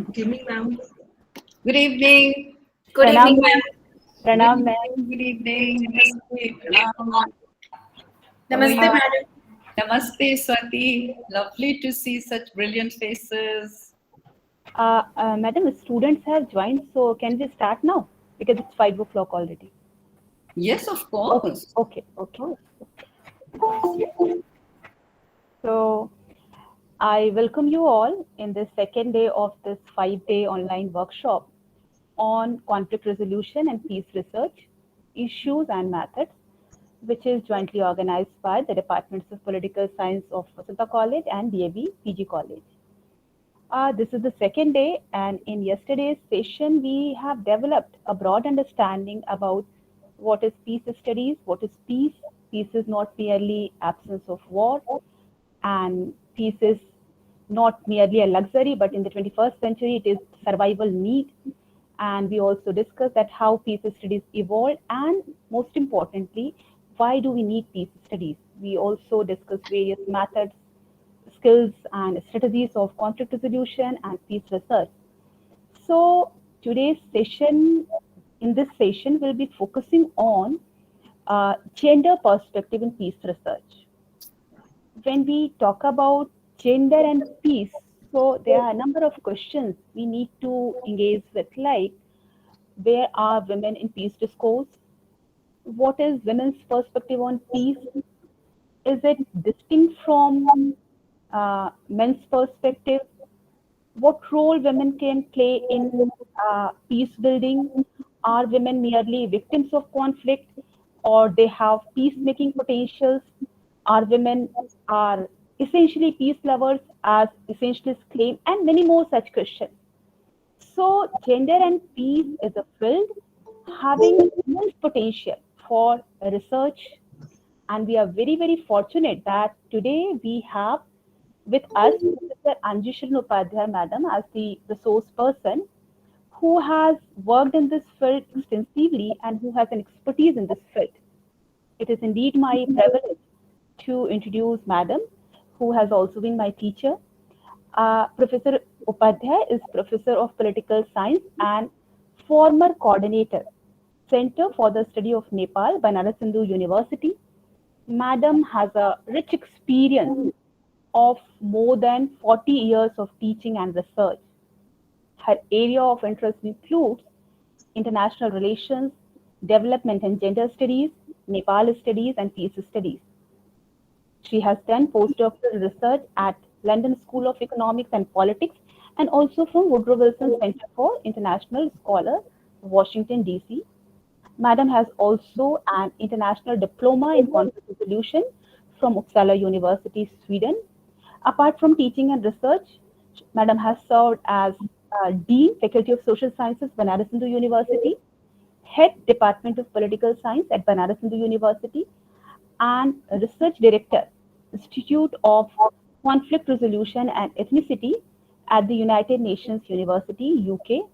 Good evening, ma'am. Good evening. Good Pranam, evening, ma'am. ma'am. Good Pranam, ma'am. evening. Good evening. Namaste. Pranam. How are Namaste, you? madam. Namaste, Swati. Lovely to see such brilliant faces. Madam, students have joined, so can we start now? Because it's 5 o'clock already. Yes, of Okay, course. okay, okay. So I welcome you all in the second day of this 5-day online workshop on conflict resolution and peace research, issues and methods, which is jointly organized by the Departments of Political Science of Vasanta College and DAB PG College. This is the second day, and in yesterday's session, we have developed a broad understanding about what is peace studies, what is peace. Peace is not merely absence of war, and peace is not merely a luxury, but in the 21st century, it is survival need. And we also discussed that how peace studies evolved, and most importantly, why do we need peace studies? We also discussed various methods, skills and strategies of conflict resolution and peace research. So today's session, in this session, we'll be focusing on gender perspective in peace research. When we talk about gender and peace, so there are a number of questions we need to engage with, like where are women in peace discourse? What is women's perspective on peace? Is it distinct from men's perspective? What role women can play in peace building? Are women merely victims of conflict, or they have peacemaking potentials? Are women are essentially peace lovers, as essentialists claim, and many more such questions. So, gender and peace is a field having immense potential for research, and we are very, very fortunate that today we have with us Professor Anjoo Upadhyaya Madam as the resource person who has worked in this field extensively and who has an expertise in this field. It is indeed my privilege to introduce Madam, who has also been my teacher. Professor Upadhyaya is Professor of Political Science and former coordinator, Center for the Study of Nepal, Banaras Hindu University. Madam has a rich experience of more than 40 years of teaching and research. Her area of interest includes international relations, development and gender studies, Nepal studies, and peace studies. She has done postdoctoral research at London School of Economics and Politics and also from Woodrow Wilson Center for International Scholars, Washington, D.C. Madam has also an international diploma in conflict resolution from Uppsala University, Sweden. Apart from teaching and research, Madam has served as Dean, Faculty of Social Sciences, Banaras Hindu University, Head Department of Political Science at Banaras Hindu University, and Research Director, Institute of Conflict Resolution and Ethnicity at the United Nations University, UK.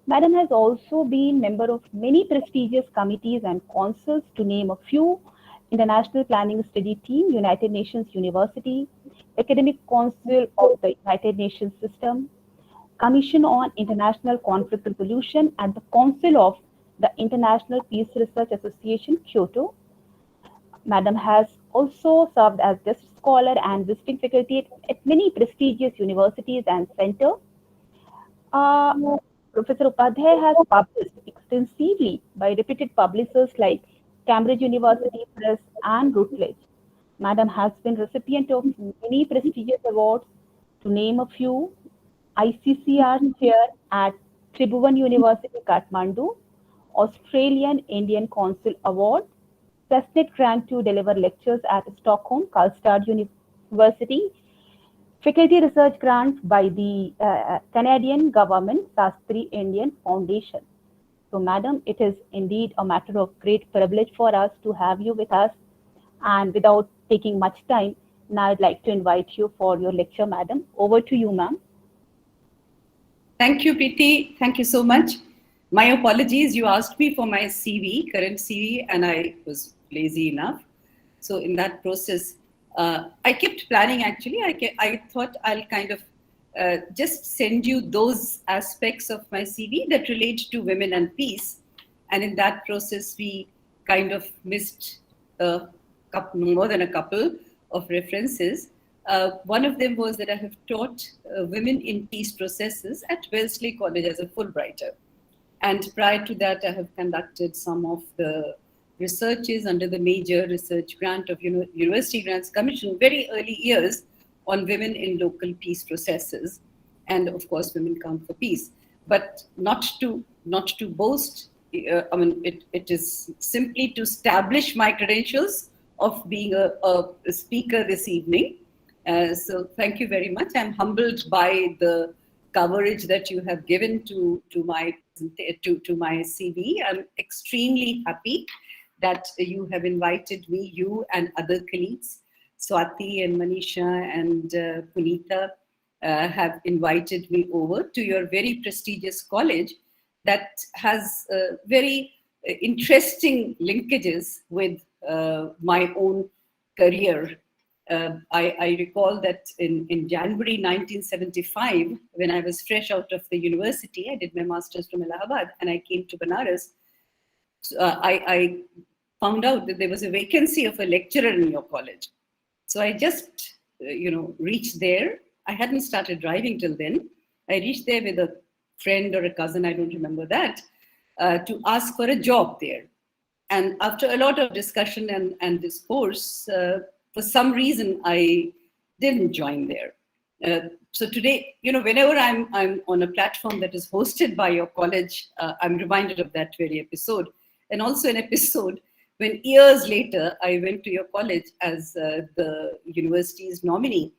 Madam has also been member of many prestigious committees and councils, to name a few: International Planning Study Team, United Nations University, Academic Council of the United Nations System, Commission on International Conflict Resolution, and the Council of the International Peace Research Association, Kyoto. Madam has also served as guest scholar and visiting faculty at many prestigious universities and centers. Uh, Professor Upadhyay has published extensively by reputed publishers like Cambridge University Press and Routledge. Madam has been recipient of many prestigious awards, to name a few: ICCR Chair at Tribhuvan University, Kathmandu, Australian Indian Council Award, Cessnet Grant to deliver lectures at Stockholm, Karlstad University, faculty research grant by the Canadian government, Sastri Indian Foundation. So, Madam, it is indeed a matter of great privilege for us to have you with us. And without taking much time, now I'd like to invite you for your lecture, Madam. Over to you, ma'am. Thank you, PT. Thank you so much. My apologies. You asked me for my CV, current CV, and I was lazy enough. So in that process, I kept planning actually. I thought I'll kind of just send you those aspects of my CV that relate to women and peace. And in that process, we kind of missed a couple, more than a couple of references. One of them was that I have taught women in peace processes at Wellesley College as a Fulbrighter. And prior to that, I have conducted some of the researches under the major research grant of University Grants Commission, very early years, on women in local peace processes, and of course, Women Count for Peace. But not to boast. I mean, it is simply to establish my credentials of being a speaker this evening. So thank you very much. I'm humbled by the coverage that you have given to my CV. I'm extremely happy that you have invited me, you and other colleagues, Swati and Manisha and Punita, have invited me over to your very prestigious college that has very interesting linkages with my own career. I recall that in January 1975, when I was fresh out of the university, I did my master's from Allahabad and I came to Banaras. So, I found out that there was a vacancy of a lecturer in your college. So I just, reached there. I hadn't started driving till then. I reached there with a friend or a cousin, I don't remember that, to ask for a job there. And after a lot of discussion and discourse, for some reason, I didn't join there. So today, whenever I'm on a platform that is hosted by your college, I'm reminded of that very episode. And also an episode when years later, I went to your college as the university's nominee.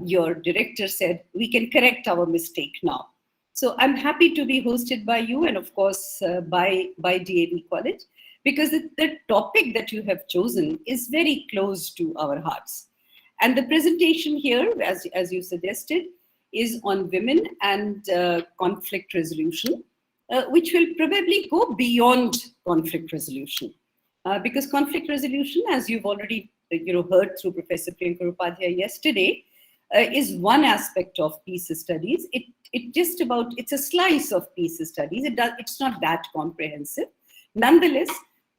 Your director said, we can correct our mistake now. So I'm happy to be hosted by you and of course by DAV College, because the topic that you have chosen is very close to our hearts. And the presentation here, as you suggested, is on women and conflict resolution, which will probably go beyond conflict resolution. Because conflict resolution, as you've already heard through Professor Priyanka Upadhyaya yesterday, is one aspect of peace studies. It's a slice of peace studies. It's not that comprehensive. Nonetheless,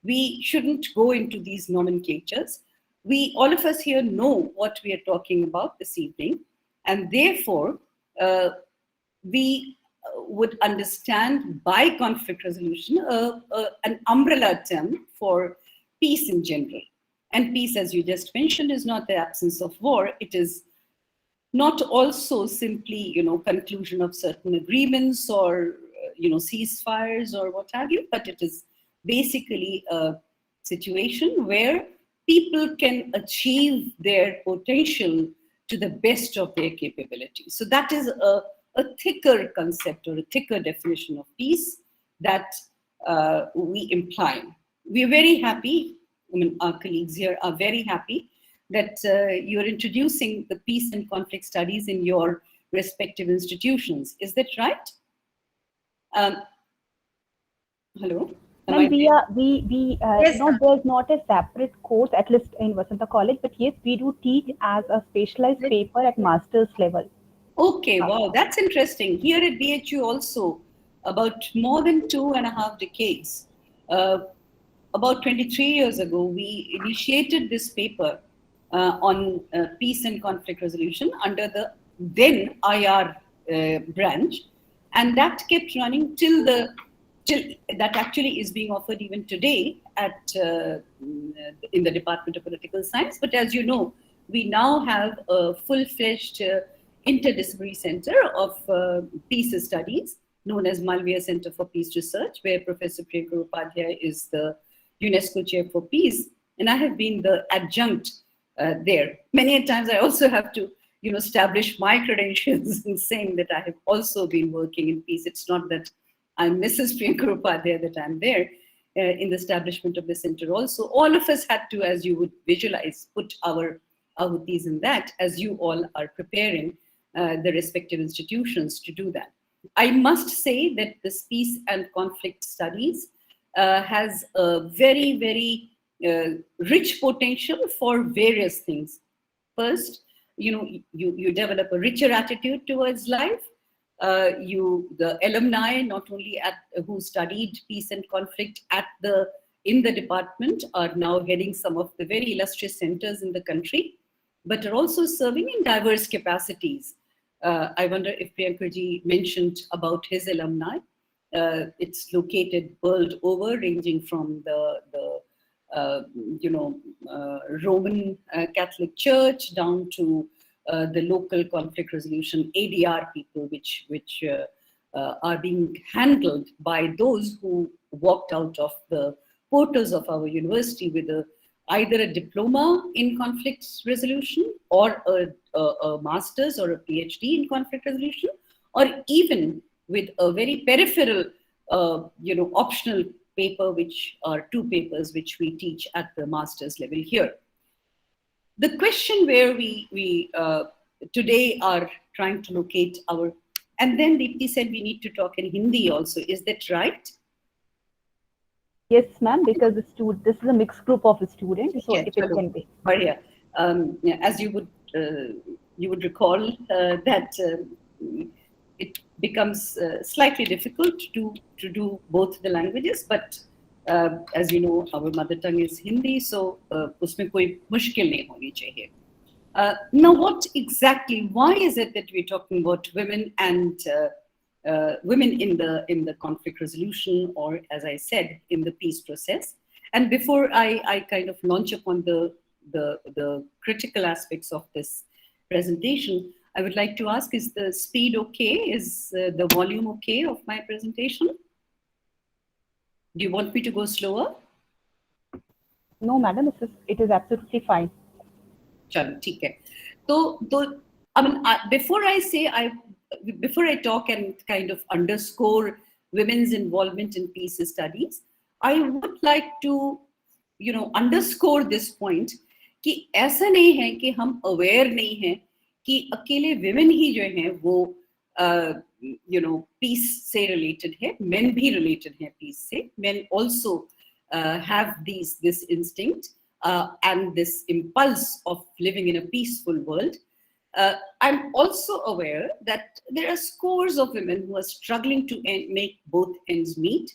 we shouldn't go into these nomenclatures. All of us here know what we are talking about this evening, and therefore we would understand by conflict resolution an umbrella term for peace in general. And peace, as you just mentioned, is not the absence of war. It is not also simply, conclusion of certain agreements or, ceasefires or what have you, but it is basically a situation where people can achieve their potential to the best of their capability. So that is a thicker concept or a thicker definition of peace that we imply. We are very happy, our colleagues here are very happy that you're introducing the peace and conflict studies in your respective institutions. Is that right? Hello? And yes, there's not a separate course, at least in Vasanta College, but yes, we do teach as a specialized paper at master's level. Okay, wow, that's interesting. Here at BHU also, about more than 2.5 decades, about 23 years ago, we initiated this paper on peace and conflict resolution under the then IR branch, and that kept running till that actually is being offered even today at in the Department of Political Science. But as you know, we now have a full-fledged interdisciplinary center of peace studies known as Malviya Center for Peace Research, where Professor Priyanka Upadhyaya is the UNESCO Chair for Peace, and I have been the adjunct there. Many times I also have to establish my credentials in saying that I have also been working in peace. It's not that I'm Mrs. Priyanka Upadhyaya that I'm there in the establishment of the center also. All of us had to, as you would visualize, put our ahutis in that, as you all are preparing the respective institutions to do that. I must say that this peace and conflict studies has a very, very rich potential for various things. First, you develop a richer attitude towards life. The alumni, not only who studied peace and conflict in the department, are now heading some of the very illustrious centers in the country, but are also serving in diverse capacities. I wonder if Priyankarji mentioned about his alumni. It's located world over, ranging from the Roman Catholic Church down to the local conflict resolution ADR people, which are being handled by those who walked out of the portals of our university with either a diploma in conflict resolution, or a master's or a PhD in conflict resolution, or even with a very peripheral, optional paper, which are 2 papers which we teach at the master's level here. The question where we today are trying to locate our, and then Deepti said we need to talk in Hindi also. Is that right? Yes, ma'am, because this is a mixed group of students, so Yeah, if it can be. As you would recall that it becomes slightly difficult to do both the languages, but as you know, our mother tongue is Hindi, so usme koi mushkil nahi honi chahiye. Now, why is it that we're talking about women and women in the conflict resolution, or as I said, in the peace process? And before I kind of launch upon the critical aspects of this presentation, I would like to ask, is the speed okay? Is the volume okay of my presentation? Do you want me to go slower? No, madam, it is absolutely fine. Chalo, theek hai. So, I mean, before I talk and kind of underscore women's involvement in peace studies, I would like to, underscore this point कि ऐसा नहीं है कि हम aware नहीं हैं कि अकेले women ही जो हैं वो peace से related है, men भी related हैं peace से. Men also have this instinct and this impulse of living in a peaceful world. I'm also aware that there are scores of women who are struggling to make both ends meet,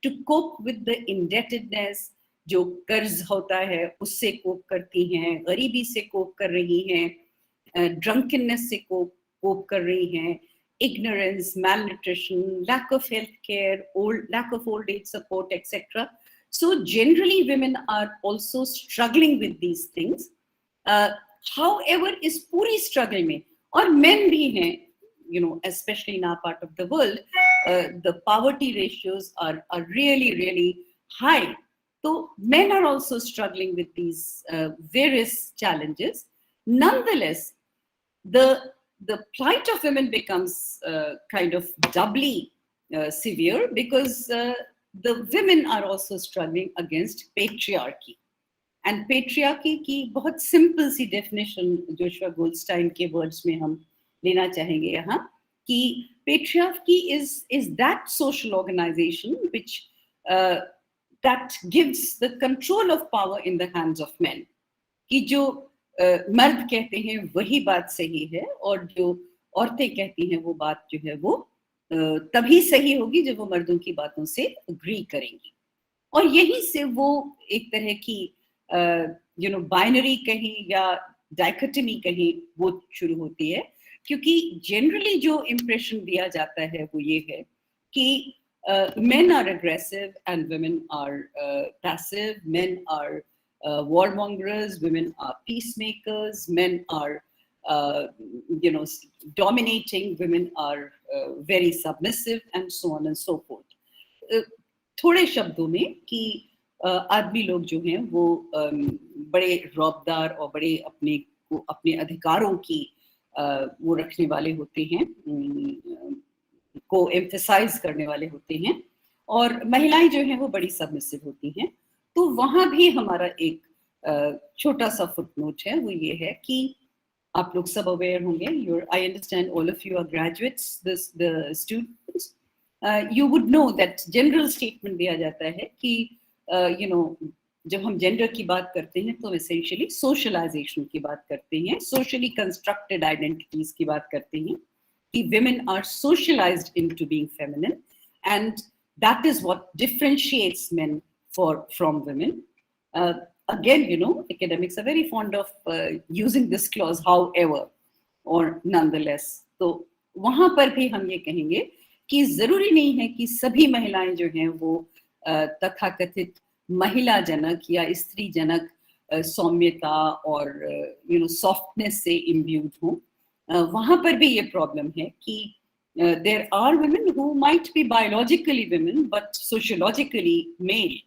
to cope with the indebtedness. जो कर्ज होता है उससे कोप करती हैं, गरीबी से कोप कर रही हैं, drunkenness से कोप कर रही हैं, ignorance, malnutrition, lack of health care, lack of old age support, etc. So generally women are also struggling with these things. However, is पूरी struggle में, और men भी हैं, especially in our part of the world, the poverty ratios are really, really high. So men are also struggling with these various challenges. Nonetheless, the plight of women becomes kind of doubly severe because the women are also struggling against patriarchy. And patriarchy की बहुत simple सी definition Joshua Goldstein के words में हम लेना चाहेंगे यहाँ, कि patriarchy is that social organization which that gives the control of power in the hands of men. कि जो मर्द कहते हैं वही बात सही है, और जो औरतें कहती हैं वो बात जो है वो तभी सही होगी जब वो मर्दों की बातों से agree करेंगी. और यहीं से वो एक तरह की बाइनरी कहीं या डाइकोटमी कहीं वो शुरू होती है, क्योंकि जनरली जो इंप्रेशन दिया जाता है वो ये है कि men are aggressive and women are passive, men are warmongers, women are peacemakers, men are dominating, women are very submissive, and so on and so forth. थोड़े शब्दों में कि आदमी लोग जो हैं वो बड़े रौबदार और बड़े अपने अधिकारों की वो रखने वाले होते हैं, को एम्फसाइज करने वाले होते हैं, और महिलाएं जो हैं वो बड़ी सबमिसिव होती हैं. तो वहां भी हमारा एक छोटा सा फुटनोट है, वो ये है कि आप लोग सब अवेयर होंगे, I understand all of you are graduates, the students, you would know that general statement दिया जाता है कि जब हम जेंडर की बात करते हैं तो एसेंशियली सोशलाइजेशन की बात करते हैं, सोशली कंस्ट्रक्टेड आइडेंटिटीज की बात करते हैं कि women are socialized into being feminine, and that is what differentiates men from women. Uh, Again, academics are very fond of using this clause, however or nonetheless. तो वहां पर भी हम ये कहेंगे कि जरूरी नहीं है कि सभी महिलाएं जो हैं वो तथाकथित महिला जनक या स्त्री जनक सौम्यता और सॉफ्टनेस से इम्ब्यूड हों। वहां पर भी ये प्रॉब्लम है कि there are women who might be biologically women but sociologically male.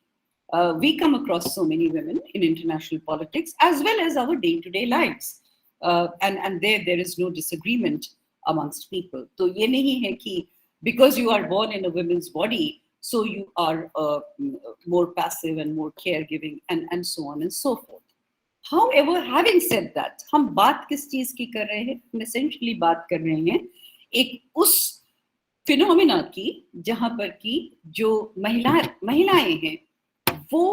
We come across so many women in international politics as well as our day-to-day lives, and there is no disagreement amongst people. तो ये नहीं है कि because you are born in a woman's body, so you are more passive and more caregiving and so on and so forth. However, having said that, हम बात किस चीज की कर रहे हैं? हम essentially बात कर रहे हैं एक उस फिनोमिना की जहां पर की जो महिलाएं हैं वो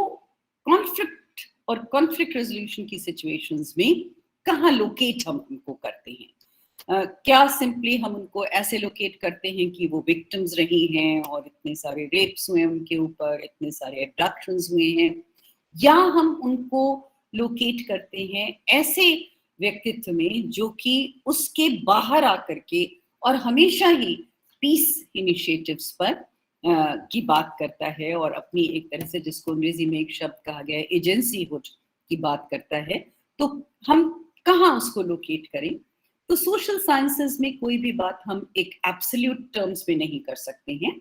कॉन्फ्लिक्ट और कॉन्फ्लिक्ट रेजोल्यूशन की सिचुएशंस में कहाँ लोकेट हम उनको करते हैं। क्या सिंपली हम उनको ऐसे लोकेट करते हैं कि वो विक्टिम्स रही हैं और इतने सारे रेप्स हुए उनके ऊपर, इतने सारे एब्डक्शंस हुए हैं, या हम उनको लोकेट करते हैं ऐसे व्यक्तित्व में जो कि उसके बाहर आकर के और हमेशा ही पीस इनिशिएटिव्स पर की बात करता है और अपनी एक तरह से जिसको अंग्रेजी में एक शब्द कहा गया है एजेंसीहुड की बात करता है, तो हम कहाँ उसको लोकेट करें? तो सोशल साइंसेस में कोई भी बात हम एक एब्सोल्यूट टर्म्स में नहीं कर सकते हैं।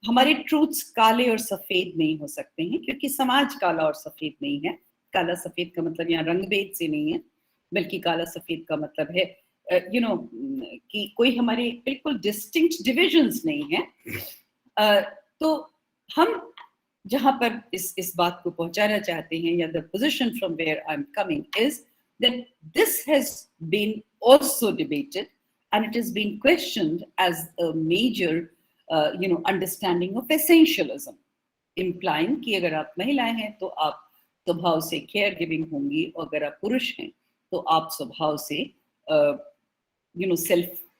हमारे ट्रूथ्स काले और सफेद नहीं हो सकते हैं क्योंकि समाज काला और सफेद नहीं है। काला सफेद का मतलब यहाँ रंग-भेद से नहीं है, बल्कि काला सफेद का मतलब है कि कोई हमारे बिल्कुल डिस्टिंक्ट डिविजन्स नहीं है। तो हम जहां पर इस बात को पहुंचाना चाहते हैं, या the position from where I am coming is that this has been also debated and it has been questioned as a major understanding of essentialism, implying कि अगर आप महिलाएं हैं तो आप स्वभाव से केयर गिविंग होंगी, और अगर आप पुरुष हैं तो आप स्वभाव से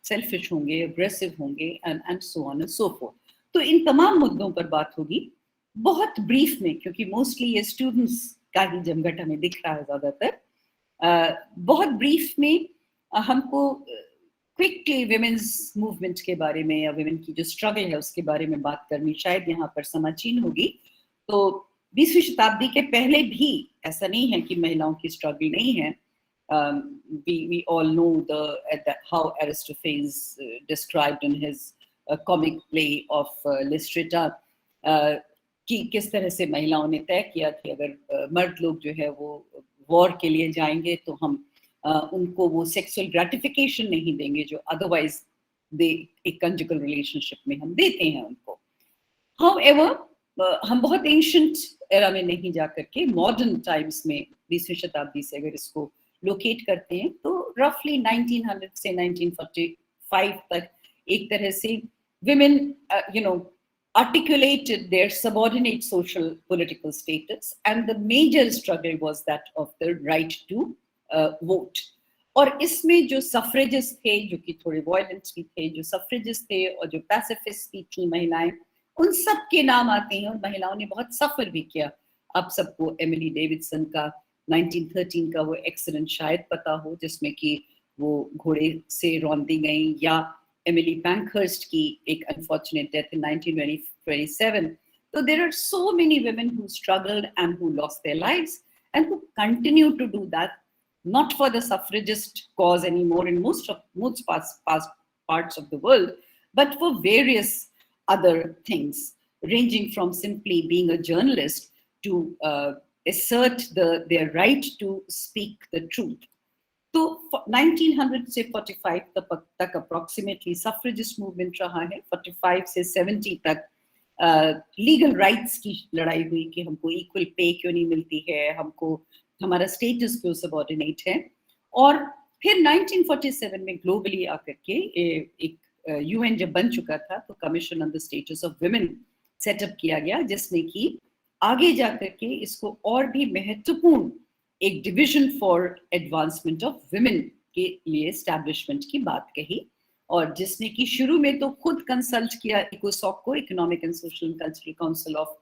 सेल्फिश होंगे, अग्रेसिव होंगे and so on and so fourth. तो इन तमाम मुद्दों पर बात होगी बहुत ब्रीफ में, क्योंकि मोस्टली ये स्टूडेंट्स का ही जमघट हमें दिख रहा है ज्यादातर। बहुत ब्रीफ में हमको क्विकली विमेन्स मूवमेंट के बारे में या विमेन की जो स्ट्रगल है उसके बारे में बात करनी शायद यहाँ पर समाचीन होगी। तो 20वीं शताब्दी के पहले भी ऐसा नहीं है कि महिलाओं की स्ट्रगल नहीं है। We all know how Aristophanes described in his comic play of Lystrata कि किस तरह से महिलाओं ने तय किया कि अगर मर्द लोग जो है वो वॉर के लिए जाएंगे तो हम उनको वो सेक्सुअल ग्रेटिफिकेशन नहीं देंगे जो अदरवाइज एक कंजुगल रिलेशनशिप में हम देते हैं उनको। However, हम बहुत एंशिएंट एरा में नहीं जा करके मॉडर्न टाइम्स में 20वीं शताब्दी से अगर इसको लोकेट करते हैं तो रफली 1900 से 1945 तक एक तरह से women articulated their subordinate social political status, and the major struggle was that of the right to vote. और इसमें जो सफ्रेजिस्ट थे, जो कि थोड़े वायलेंट भी थे, जो सफ्रेजिस्ट थे और जो पैसिफिस्ट भी थी महिलाएं, उन सब के नाम आते हैं और महिलाओं ने बहुत सफर भी किया। आप सबको एमिली डेविडसन का 1913 का वो एक्सीडेंट शायद पता हो जिसमें कि वो घोड़े से रौंदी गई, या एमिली पैंकहर्स्ट की एक unfortunate death in 1927। So there are so many women who struggled and who lost their lives and who continue to do that, not for the suffragist cause anymore in most parts of the world, but for various other things, ranging from simply being a journalist to assert their right to speak the truth. तो 1900 से 45 तक approximately सफ्रेजिस्ट movement रहा है। 45 से 70 तक legal rights की लड़ाई हुई कि हमको इक्वल पे क्यों नहीं मिलती है, हमको हमारा स्टेटस क्यों सबऑर्डिनेट है। और फिर 1947 में ग्लोबली आकर के एक यूएन जब बन चुका था तो commission on the status of women setup किया गया, जिसने कि आगे जाकर के इसको और भी महत्वपूर्ण एक division for advancement of women के लिए एस्टैब्लिशमेंट की बात कही, और जिसने कि शुरू में तो खुद कंसल्ट किया इकोसॉक को, economic and social cultural council of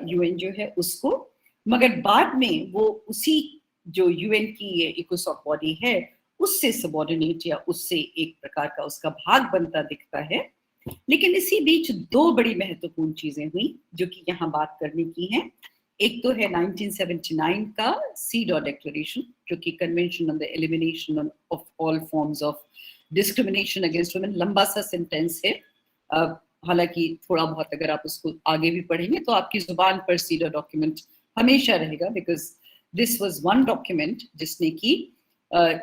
UN जो है उसको, मगर बाद में वो उसी जो यूएन की ये इकोसॉक बॉडी है उससे सबॉर्डिनेट या उससे एक प्रकार का उसका भाग बनता दिखता है। लेकिन इसी बीच दो बड़ी महत्वपूर्ण चीजें हुई जो कि यहाँ बात करने की हैं। एक तो है 1979 का सीडॉ डिक्लेरेशन, जो कि convention on the elimination of all forms of discrimination against women. लंबा सा सेंटेंस है, हालांकि थोड़ा बहुत अगर आप उसको आगे भी पढ़ेंगे तो आपकी जुबान पर सीडॉ डॉक्यूमेंट हमेशा रहेगा, because this was one document जिसने कि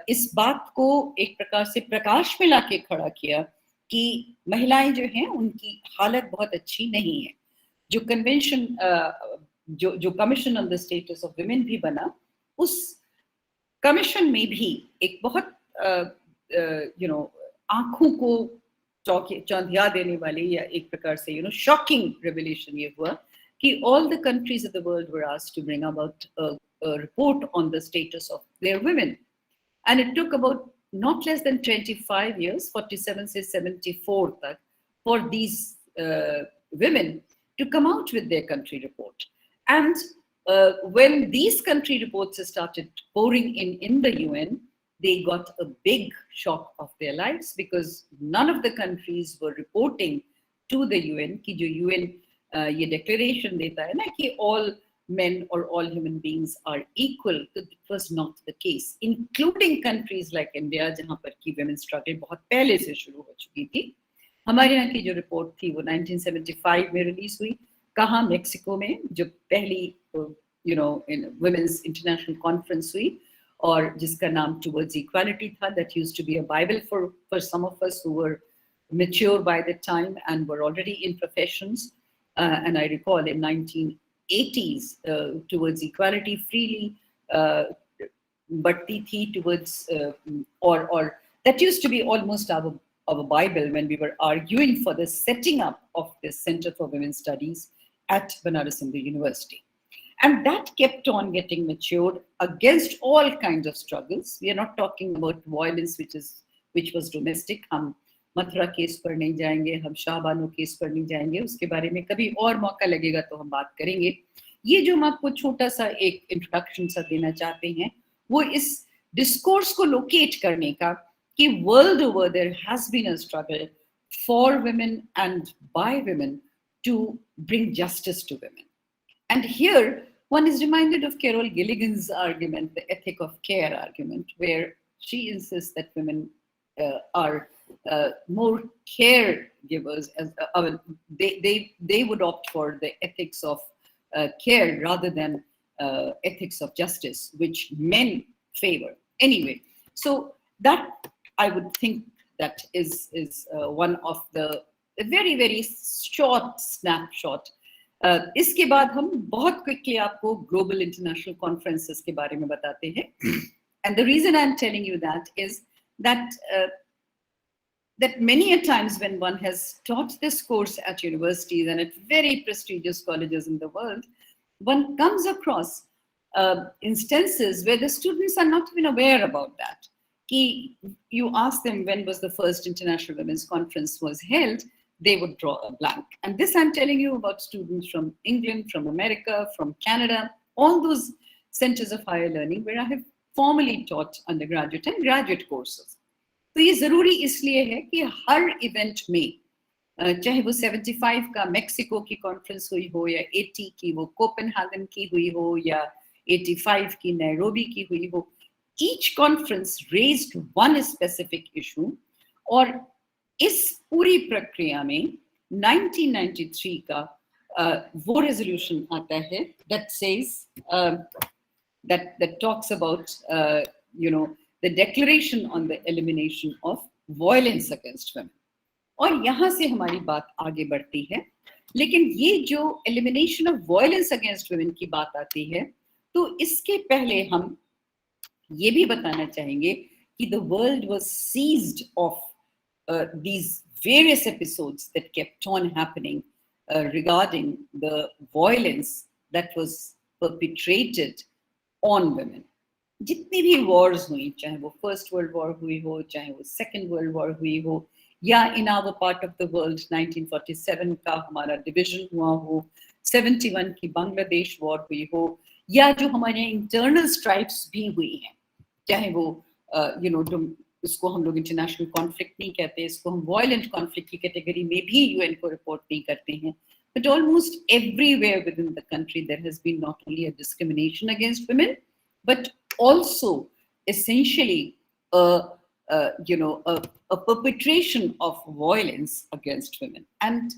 इस बात को एक प्रकार से प्रकाश में लाके खड़ा किया कि महिलाएं जो हैं उनकी हालत बहुत अच्छी नहीं है। जो कन्वेंशन जो commission on the status of women भी बना, उस कमीशन में भी एक बहुत आंखों को चौंधिया देने वाली या एक प्रकार से शॉकिंग रेवलेशन ये हुआ कि all the countries of the world were asked to bring about a report on the status of their women. And it took about not less than 25 years, 47 से 74 तक, for these women to come out with their country report. And when these country reports started pouring in the UN, they got a big shock of their lives, because none of the countries were reporting to the UN कि जो UN ये declaration देता है ना कि all men or all human beings are equal, तो it was not the case, including countries like India जहाँ पर की women struggle बहुत पहले से शुरू हो चुकी थी। हमारे यहाँ की जो रिपोर्ट थी वो 1975 में रिलीज हुई, कहाँ, मेक्सिको में, जो पहली women's international conference हुई, और जिसका नाम towards equality था, that used to be a bible for some of us who were mature by the time and were already in professions. And I recall in 1980s towards equality freely बढ़ती थी towards or that used to be almost our bible when we were arguing for the setting up of this Center for Women's Studies at Banaras Hindu University. And that kept on getting matured against all kinds of struggles. We are not talking about violence which was domestic. हम Mathura case पर नहीं जाएंगे, हम Shah Bano case पर नहीं जाएंगे, उसके बारे में कभी और मौका लगेगा तो हम बात करेंगे। ये जो हम आपको छोटा सा एक इंट्रोडक्शन सा देना चाहते हैं, वो इस डिस्कोर्स को लोकेट करने का कि world over there has been a struggle for women and by women to bring justice to women. And here one is reminded of Carol Gilligan's argument, the ethic of care argument, where she insists that women are more caregivers. They would opt for the ethics of care rather than ethics of justice, which men favor. Anyway, so that I would think that is one of the very, very short snapshot. इसके बाद हम बहुत quickly आपको global international conferences के बारे में बताते हैं. And the reason I'm telling you that is that many a times when one has taught this course at universities and at very prestigious colleges in the world, one comes across instances where the students are not even aware about that. You ask them when was the first International Women's Conference was held, they would draw a blank. And this I'm telling you about students from England, from America, from Canada, all those centers of higher learning where I have formally taught undergraduate and graduate courses. तो ये जरूरी इसलिए है कि हर event में, चाहे वो 75 का मेक्सिको की कॉन्फ्रेंस हुई हो, या 80 की वो कोपेनहेगन की हुई हो, या 85 की नैरोबी की हुई हो, each conference raised one specific issue. और इस पूरी प्रक्रिया में 1993 का वो रेजोल्यूशन आता है that says that talks about the declaration on the elimination of violence against women. और यहाँ से हमारी बात आगे बढ़ती है. लेकिन ये जो elimination of violence against women की बात आती है, तो इसके पहले हम ये भी बताना चाहेंगे कि the world was seized of these various episodes that kept on happening regarding the violence that was perpetrated on women. जितनी भी wars हुई, चाहे वो First World War हुई हो, चाहे वो Second World War हुई हो, या in our part of the world 1947 का हमारा division हुआ हो, 71 की बांग्लादेश war हुई हो, या जो हमारे internal strikes भी हुई हैं, चाहे वो इसको हम लोग इंटरनेशनल कॉन्फ्लिक्ट नहीं कहते, इसको हम वायलेंट कॉन्फ्लिक्ट की कैटेगरी में भी यूएन को रिपोर्ट नहीं करते हैं, but almost everywhere within the country there has been not only a discrimination against women but also essentially a perpetration of violence against women. And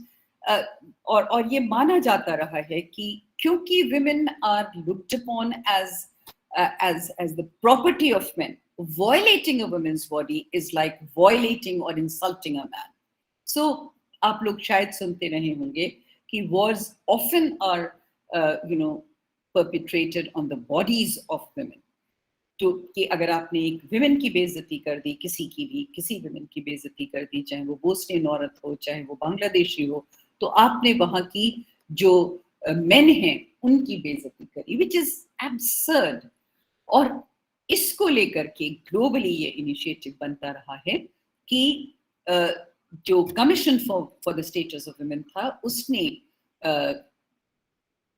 और ये माना जाता रहा है कि क्योंकि women are looked upon as the property of men, violating a woman's body is like violating or insulting a man. So आप लोग शायद सुनते रहे होंगे कि wars often are perpetrated on the bodies of women. तो कि अगर आपने एक विमेन की बेइज्जती कर दी, किसी विमेन की बेइज्जती कर दी, चाहे वो बोस्नियन औरत हो, चाहे वो बांग्लादेशी हो, तो आपने वहां की जो मेन हैं उनकी बेइज्जती करी, विच इज एब्सर्ड. और इसको लेकर के ग्लोबली ये इनिशिएटिव बनता रहा है कि जो commission for the status of women था, उसने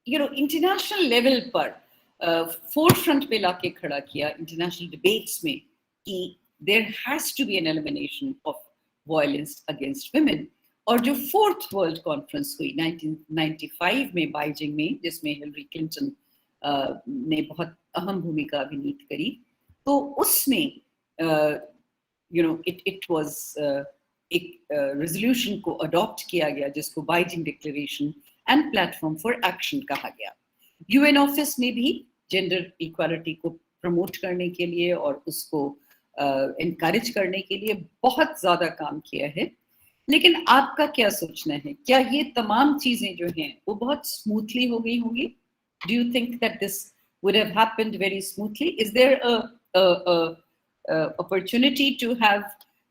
इंटरनेशनल लेवल पर फोर्थ फ्रंट पे लाके खड़ा किया इंटरनेशनल डिबेट्स में कि there has to be an elimination of violence against women. और जो फोर्थ वर्ल्ड कॉन्फ्रेंस हुई 1995 में बाइजिंग में, जिसमें हिलरी क्लिंटन ने बहुत अहम भूमिका अभिनीत करी, तो उसमें इट वाज एक रेजोल्यूशन को अडॉप्ट किया गया जिसको Beijing declaration and platform for action कहा गया. यूएन ऑफिस में भी जेंडर इक्वालिटी को प्रमोट करने के लिए और उसको एनकरेज करने के लिए बहुत ज्यादा काम किया है. लेकिन आपका क्या सोचना है, क्या ये तमाम चीजें जो हैं वो बहुत स्मूथली हो गई होंगी? Do you think that this would have happened very smoothly? Is there a opportunity to have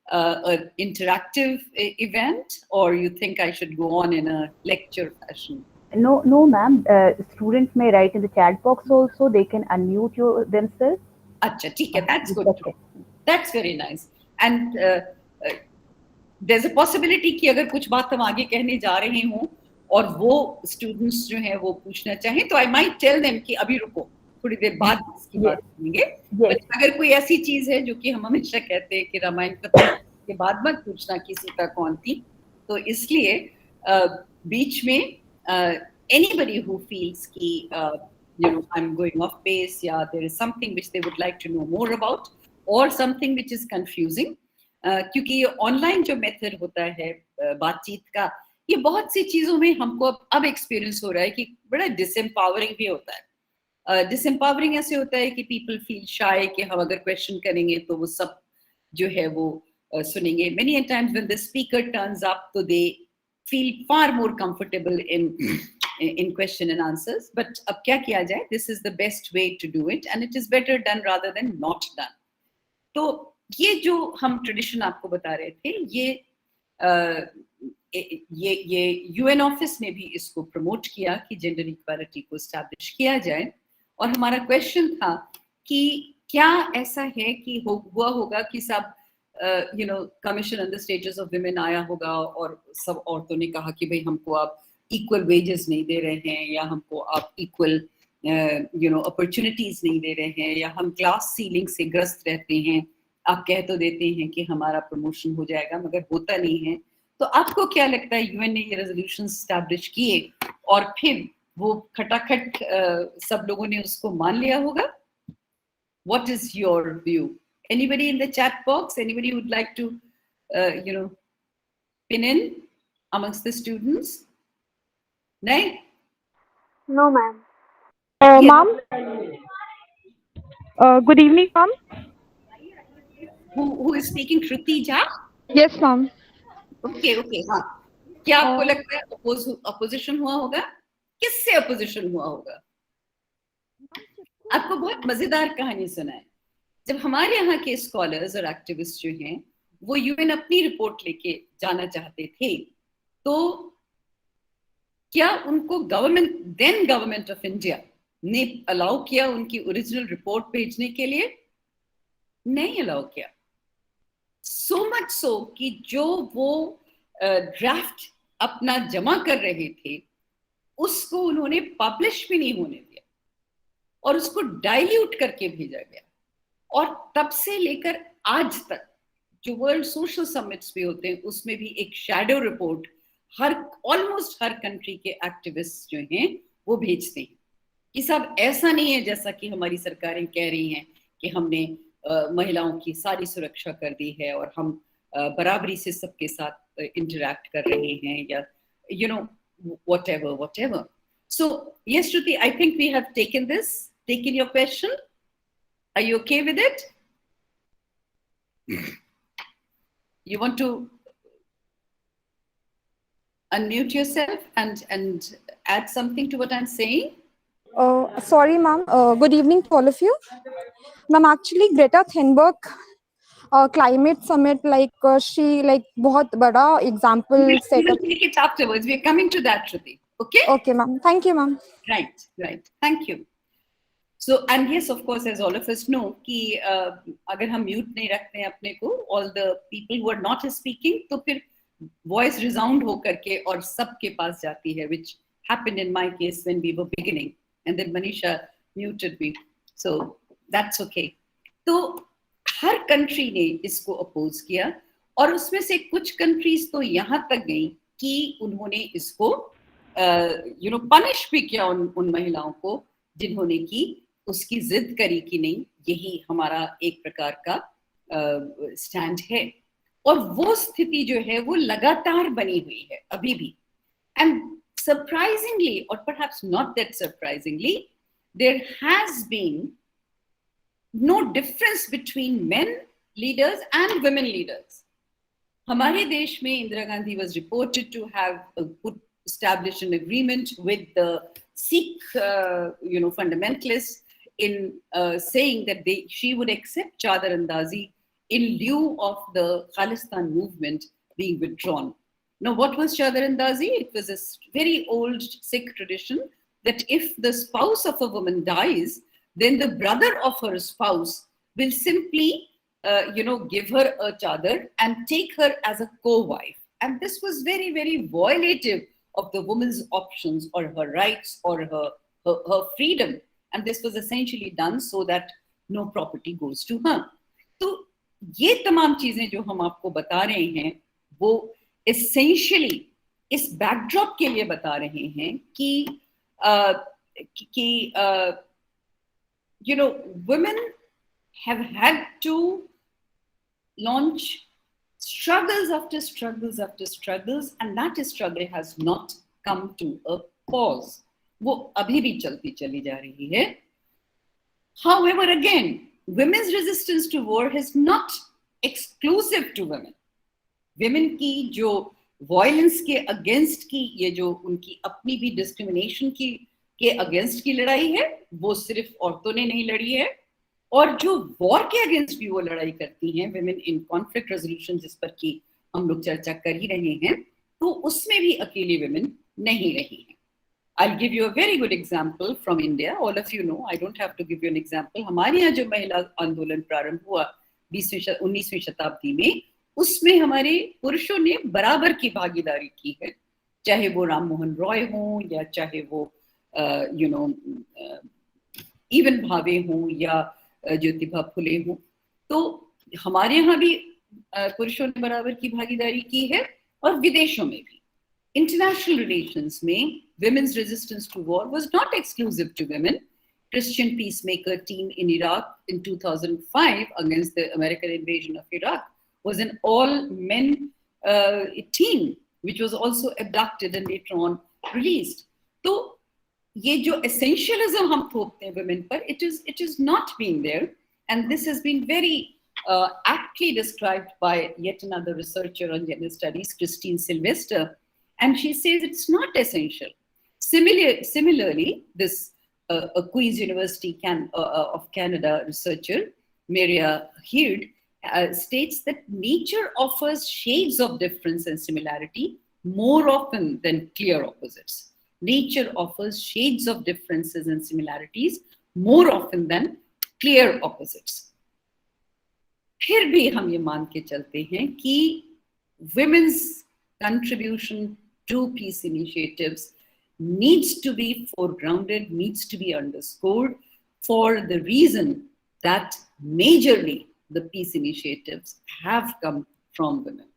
an interactive event, or you think I should go on in a lecture fashion? No, ma'am. Students may write in the chat box also. They can unmute themselves. Acha, theek hai, that's good. Okay. That's very nice. And there's a possibility कि अगर कुछ बात हम आगे कहने जा रहे हों और वो स्टूडेंट्स जो हैं वो पूछना चाहें, तो I might tell them कि अभी रुको, थोड़ी देर बाद इसकी बात करेंगे. अगर कोई ऐसी चीज है जो कि हम हमेशा कहते हैं कि रामायण कथा के बाद मत पूछना कि सीता कौन थी, तो इसलिए बीच में anybody who feels कि I'm going off base, या there is something which they would like to know more about, or something which is confusing, क्योंकि ये ऑनलाइन जो मेथड होता है बातचीत का, ये बहुत सी चीजों में हमको अब एक्सपीरियंस हो रहा है कि बड़ा डिसएम्पावरिंग भी होता है. डिसएम्पावरिंग ऐसे होता है कि पीपल फील शाय कि हम अगर क्वेश्चन करेंगे तो वो सब जो है वो सुनेंगे. Many times when the speaker turns up, तो they feel far more comfortable in question and answers. But अब क्या किया जाए, this is the best way to do it, and it is better done rather than not done. तो ये जो हम tradition आपको बता रहे थे, ये यूएन ऑफिस ने भी इसको प्रमोट किया कि जेंडर इक्वालिटी को एस्टैब्लिश किया जाए. और हमारा क्वेश्चन था कि क्या ऐसा है कि हुआ होगा कि सब commission on the status of women आया होगा और सब औरतों ने कहा कि भाई हमको आप इक्वल वेजेस नहीं दे रहे हैं, या हमको आप इक्वल अपॉर्चुनिटीज नहीं दे रहे हैं, या हम क्लास सीलिंग से ग्रस्त रहते हैं. आप कह तो देते हैं कि हमारा प्रमोशन हो जाएगा मगर होता नहीं है. तो आपको क्या लगता है, यूएन ने ये रेजोल्यूशन एस्टैब्लिश किए और फिर वो खटाखट सब लोगों ने उसको मान लिया होगा? What is your view? Anybody in the chat box? Anybody would like to pin in amongst the students? नहीं? No, ma'am. Ma'am. Good evening, ma'am. Who is speaking? Shruti Jha? Yes, ma'am. Okay. हाँ. क्या आपको लगता है opposition हुआ होगा? किससे opposition हुआ होगा? आपको बहुत मजेदार कहानी सुनाए. जब हमारे यहाँ के स्कॉलर्स और एक्टिविस्ट जो हैं वो यूएन अपनी रिपोर्ट लेके जाना चाहते थे, तो क्या उनको गवर्नमेंट ऑफ इंडिया ने अलाउ किया उनकी ओरिजिनल रिपोर्ट भेजने के लिए? नहीं अलाउ किया। सो मच सो कि जो वो ड्राफ्ट अपना जमा कर रहे थे उसको उन्होंने पब्लिश भी नहीं होने दिया और उसको डाइल्यूट करके भेजा गया। और तब से लेकर आज तक जो वर्ल्ड सोशल समिट्स भी होते हैं उसमें भी एक शैडो रिपोर्ट ऑलमोस्ट हर कंट्री के एक्टिविस्ट जो हैं वो भेजते हैं कि सब ऐसा नहीं है जैसा कि हमारी सरकारें कह रही हैं कि हमने महिलाओं की सारी सुरक्षा कर दी है और हम बराबरी से सबके साथ इंटरैक्ट कर रहे हैं या you know whatever. So yes, Shruti, I think we have taken your question. Are you okay with it? You want to unmute yourself and add something to what I'm saying? Sorry, ma'am. Good evening to all of you. Ma'am, actually, Greta Thunberg climate summit, she बहुत बड़ा example set We'll up. take it afterwards. We're coming to that, Shruti. Okay? Okay, ma'am. Thank you, ma'am. Right. Thank you. So, and yes, of course, as all of us know, कि अगर हम mute नहीं रखते हैं अपने को, all the people who are not speaking, तो फिर voice resound हो करके और सबके पास जाती है, which happened in my case when we were beginning, and then Manisha muted me, so that's okay. तो हर कंट्री ने इसको अपोज किया और उसमें से कुछ कंट्रीज तो यहाँ तक गई कि उन्होंने इसको पनिश भी किया उन महिलाओं को जिन्होंने की उसकी जिद करी कि नहीं यही हमारा एक प्रकार का स्टैंड है। और वो स्थिति जो है वो लगातार बनी हुई है अभी भी। एंड सरप्राइजिंगली और perhaps not that surprisingly there has been no difference between men leaders and women leaders. हमारे देश में Indira Gandhi was reported to have established an agreement with the Sikh fundamentalists in saying that she would accept chadar andazi in lieu of the Khalistan movement being withdrawn. Now, what was chadar andazi? It was a very old Sikh tradition that if the spouse of a woman dies, then the brother of her spouse will simply, give her a chadar and take her as a co-wife. And this was very, very violative of the woman's options or her rights or her freedom. And this was essentially done so that no property goes to her. तो ये तमाम चीजें जो हम आपको बता रहे हैं वो essentially इस backdrop के लिए बता रहे हैं कि women have had to launch struggles after struggles after struggles, and that struggle has not come to a pause. वो अभी भी चलती चली जा रही है. However, again, women's resistance to war is not exclusive to women. Women की जो violence के against की ये जो उनकी अपनी भी discrimination के अगेंस्ट की लड़ाई है वो सिर्फ औरतों ने नहीं लड़ी है और जो वॉर के अगेंस्ट भी वो लड़ाई करती हैं विमेन इन कॉन्फ्लिक्ट रेजोल्यूशन जिस पर की हम लोग चर्चा कर ही रहे हैं तो उसमें भी अकेली विमेन नहीं रही हैं। I'll give you a very good example from India. All of you know, I don't have to give you an example. हमारे यहाँ जो महिला आंदोलन प्रारंभ हुआ 19वीं शताब्दी में उसमें हमारे पुरुषों ने बराबर की भागीदारी की है, चाहे वो राम मोहन रॉय हों या चाहे वो इवन भावे हों या ज्योतिबा फुले हों। तो हमारे यहाँ भी पुरुषों ने बराबर की भागीदारी की है और विदेशों में भी। International relations में women's resistance to war was not exclusive to women. Christian peacemaker team in Iraq in 2005 against the American invasion of Iraq was an all-men team which was also abducted and later on released. तो ये जो essentialism हम थोपते हैं women पर, it is not being there, and this has been very aptly described by yet another researcher on gender studies, Christine Sylvester, and she says it's not essential. Similarly, this Queen's University of Canada researcher, Maria Heard, states that nature offers shades of difference and similarity more often than clear opposites. nature offers shades of differences and similarities more often than clear opposites. फिर भी हम ये मान के चलते हैं कि women's contribution to peace initiatives needs to be foregrounded, needs to be underscored for the reason that majorly the peace initiatives have come from women.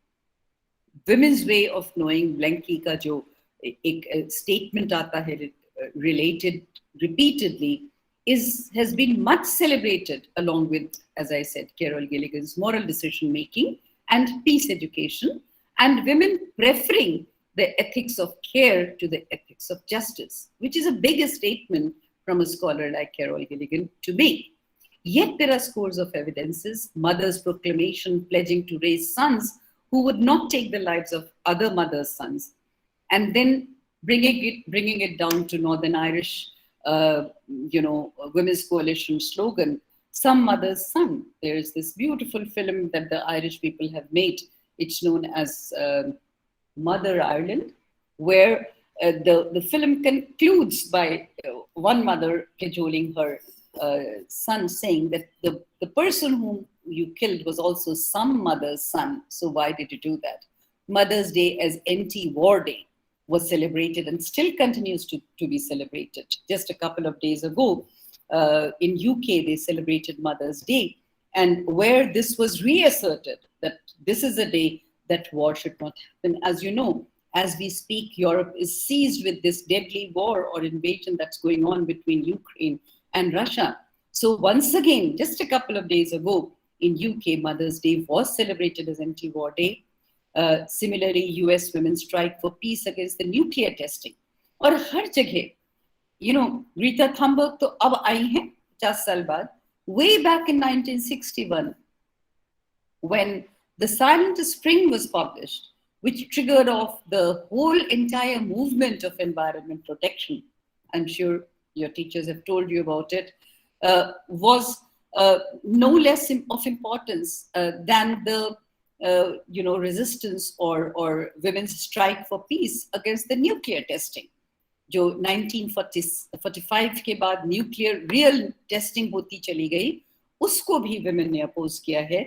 Women's way of knowing, Blanky का जो एक statement आता है related repeatedly has been much celebrated along with, as I said, Carol Gilligan's moral decision making and peace education, and women preferring the ethics of care to the ethics of justice, which is a big statement from a scholar like Carol Gilligan to make. Yet there are scores of evidences, mothers' proclamation pledging to raise sons who would not take the lives of other mothers' sons, and then bringing it down to Northern Irish Women's Coalition slogan, some mother's son. There's this beautiful film that the Irish people have made. It's known as Mother Ireland, where the film concludes by one mother cajoling her son, saying that the person whom you killed was also some mother's son. So why did you do that? Mother's Day as anti-war day was celebrated and still continues to be celebrated. Just a couple of days ago, in UK, they celebrated Mother's Day, and where this was reasserted that this is a day that war should not happen. As you know, as we speak, Europe is seized with this deadly war or invasion that's going on between Ukraine and Russia. So once again, just a couple of days ago, in UK, Mother's Day was celebrated as anti-war day. Similarly, US women strike for peace against the nuclear testing. और हर जगह, Greta Thunberg तो अब आई हैं 50 साल बाद. Way back in 1961, when The Silent Spring was published, which triggered off the whole entire movement of environment protection. I'm sure your teachers have told you about it, was no less of importance than the resistance or women's strike for peace against the nuclear testing. जो 1945 के बाद nuclear real testing होती चली गई, उसको भी women ने oppose किया है,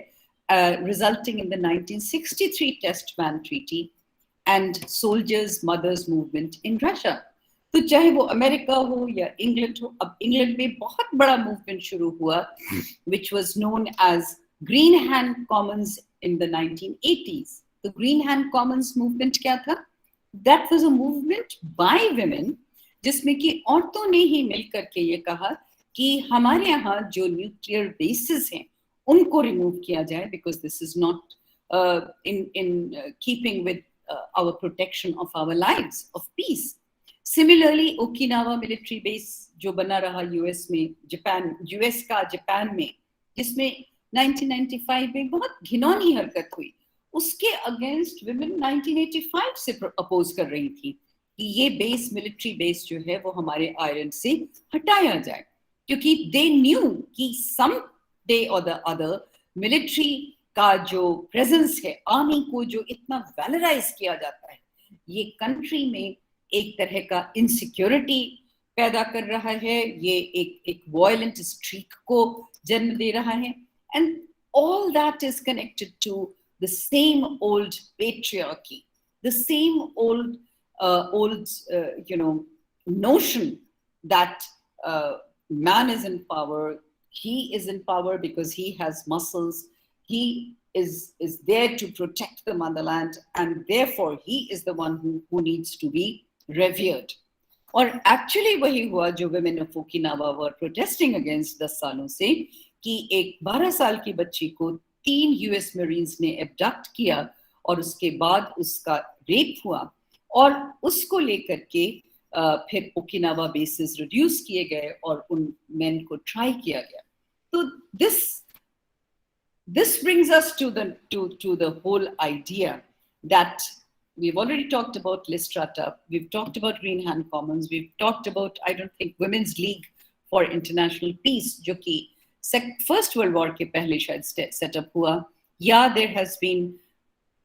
resulting in the 1963 test ban treaty and soldiers mothers movement in Russia. तो चाहे वो अमेरिका हो या इंग्लैंड हो, अब इंग्लैंड में बहुत बड़ा मूवमेंट शुरू हुआ, which was known as Green Hand Commons in the 1980s. The Green Hand Commons movement क्या था? That was a movement by women, जिसमें कि औरतों ने ही मिलकर के ये कहा कि हमारे यहाँ जो न्यूक्लियर बेसिस हैं उनको रिमूव किया जाए, because this is not in keeping with our protection of our lives of peace. Similarly, Okinawa military base जो बना रहा यूएस में, यूएस का जापान में, जिसमें 1995 में बहुत घिनौनी हरकत हुई, उसके अगेंस्ट विमेन 1985 से अपोज कर रही थी कि ये बेस, मिलिट्री बेस जो है वो हमारे आयरन से हटाया जाए, क्योंकि दे न्यू कि सम डे और द अदर मिलिट्री का जो प्रेजेंस है, आर्मी को जो इतना वैलराइज किया जाता है, ये कंट्री में एक तरह का इनसिक्योरिटी पैदा कर रहा है, ये एक वायलेंट स्ट्रीक को जन्म दे रहा है, and all that is connected to the same old patriarchy, the same old notion that man is in power. He is in power because he has muscles. He is there to protect the motherland, and therefore he is the one who needs to be revered. और actually वही हुआ जो women of Okinawa were protesting against 10 सालों से, कि एक 12 साल की बच्ची को 3 यूएस मरीन्स ने एब्डक्ट किया और उसके बाद उसका रेप हुआ और उसको लेकर के फिर ओकिनावा बेसिस रिड्यूस किए गए और उन मेन को ट्राई किया गया. तो this brings us to the whole idea that we've already talked about Listrata, we've talked about Green Hand Commons, we've talked about, I don't think, Women's League for International Peace, जो कि First World War के पहले शायद set up हुआ. Yeah, there has been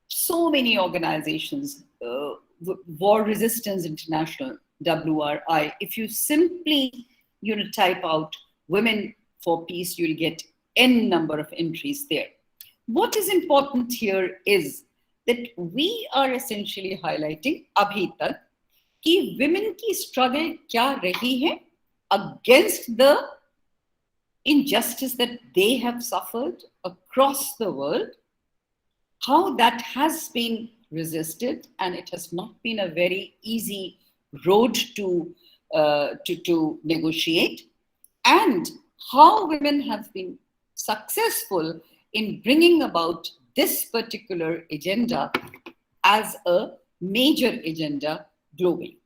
so many organizations, War Resistance International, WRI. If you simply type out women for peace, you'll get n number of entries there. What is important here is that we are essentially highlighting abhi tak कि women की struggle क्या रही है against the injustice that they have suffered across the world, how that has been resisted, and it has not been a very easy road to negotiate, and how women have been successful in bringing about this particular agenda as a major agenda globally.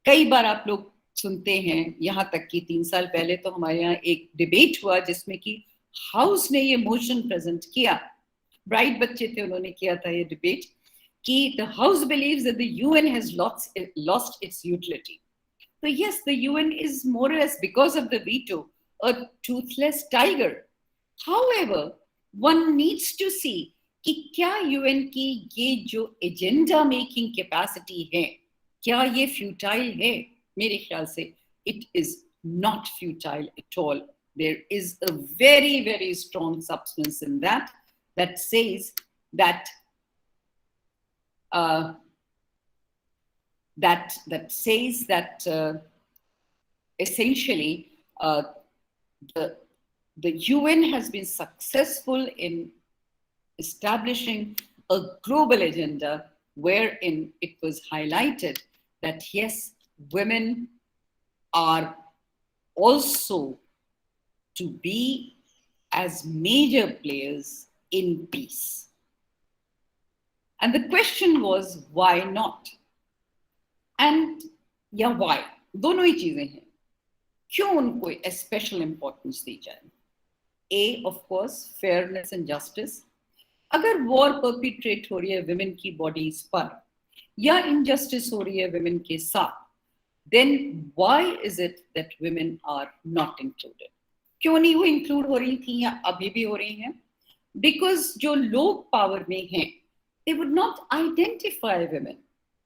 कई बार आप लोग सुनते हैं, यहाँ तक कि 3 साल पहले तो हमारे यहाँ एक डिबेट हुआ जिसमें कि हाउस ने ये मोशन प्रेजेंट किया, ब्राइट बच्चे थे, उन्होंने किया था ये डिबेट कि the house believes that the UN has lost its utility. So yes, the UN is more or less, because of the veto, a toothless tiger. However, one needs to see कि क्या UN की ये जो agenda making capacity है, क्या ये futile है? मेरे ख्याल से it is not futile at all. There is a very, very strong substance in that says that essentially the UN has been successful in establishing a global agenda wherein it was highlighted that yes, women are also to be as major players in peace. And the question was, why not? And yeah, why? दोनों ही चीजें हैं. क्यों उनको special importance दी जाए? A, of course, fairness and justice. अगर war परपिट्रेट हो रही है विमेन की बॉडीज पर या इनजस्टिस हो रही है विमेन के साथ, then why is it that women are not included? क्यों नहीं वो इंक्लूड हो रही थी या अभी भी हो रही हैं? Because जो लोग पावर में हैं, they would not identify women.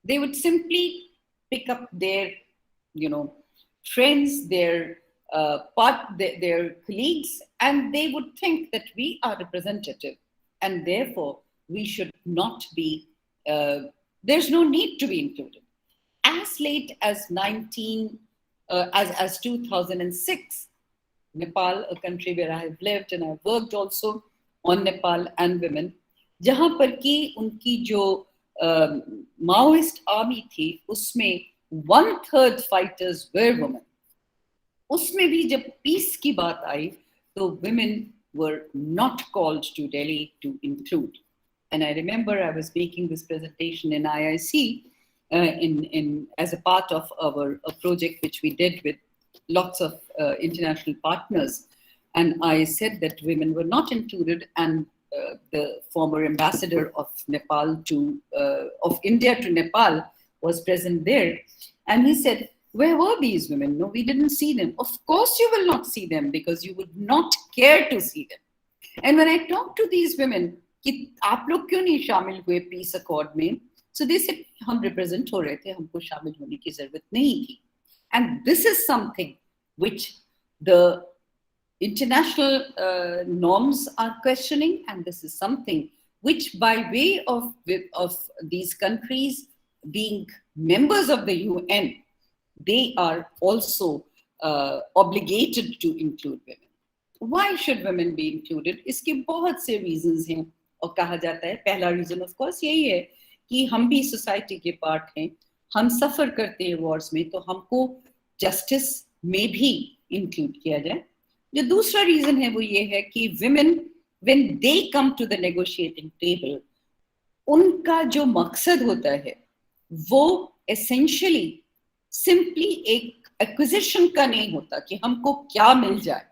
They would simply pick up their, friends, their colleagues, and they would think that we are representative, and therefore we should not be. There's no need to be included. As late as 2006, Nepal, a country where I have lived and I've worked also on Nepal and women, जहाँ पर कि उनकी जो Maoist army थी, उसमें 1/3 fighters were women. उसमें भी जब peace की बात आई, तो women were not called to Delhi to include. And I remember I was making this presentation in IIC as a part of a project which we did with lots of international partners. And I said that women were not included, and the former ambassador of India to Nepal was present there. And he said, where were these women? No, we didn't see them. Of course you will not see them, because you would not care to see them. And when I talked to these women, कि आप लोग क्यों नहीं शामिल हुए peace accord में? So they said, हम represent हो रहे थे, हमको शामिल होने की जरूरत नहीं थी. And this is something which the international norms are questioning, and this is something which, by way of these countries being members of the UN, they are also obligated to include women. Why should women be included? इसके बहुत से reasons हैं, और कहा जाता है पहला reason of course यही है कि हम भी society के part हैं, हम suffer करते हैं wars में, तो हमको justice में भी include किया जाए. जो दूसरा reason है वो ये है कि women, when they come to the negotiating table, उनका जो मकसद होता है वो essentially simply एक acquisition का नहीं होता कि हमको क्या मिल जाए.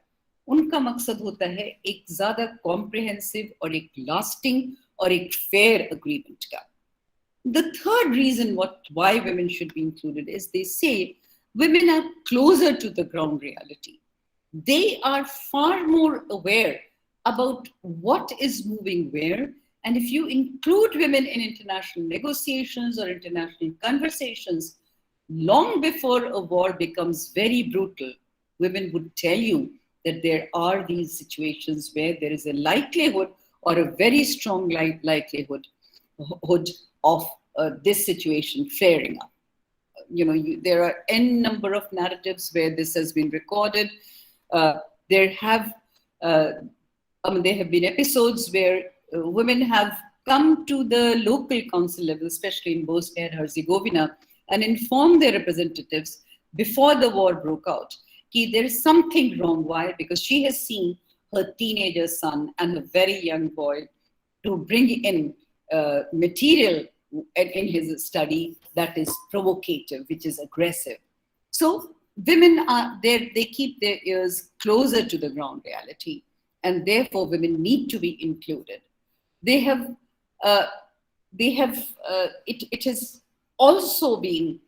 उनका मकसद होता है एक ज़्यादा comprehensive और एक lasting और एक fair agreement का. The third reason why women should be included is they say women are closer to the ground reality. They are far more aware about what is moving where. And if you include women in international negotiations or international conversations, long before a war becomes very brutal, women would tell you that there are these situations where there is a likelihood or a very strong likelihood of this situation flaring up. There are n number of narratives where this has been recorded. Uh, there have uh, there have been episodes where women have come to the local council level, especially in Bosnia and Herzegovina, and informed their representatives before the war broke out that there is something wrong. Why? Because she has seen her teenager son and a very young boy to bring in material in his study that is provocative, which is aggressive. So women are there, they keep their ears closer to the ground reality, and therefore women need to be included. They have, uh, it has also been,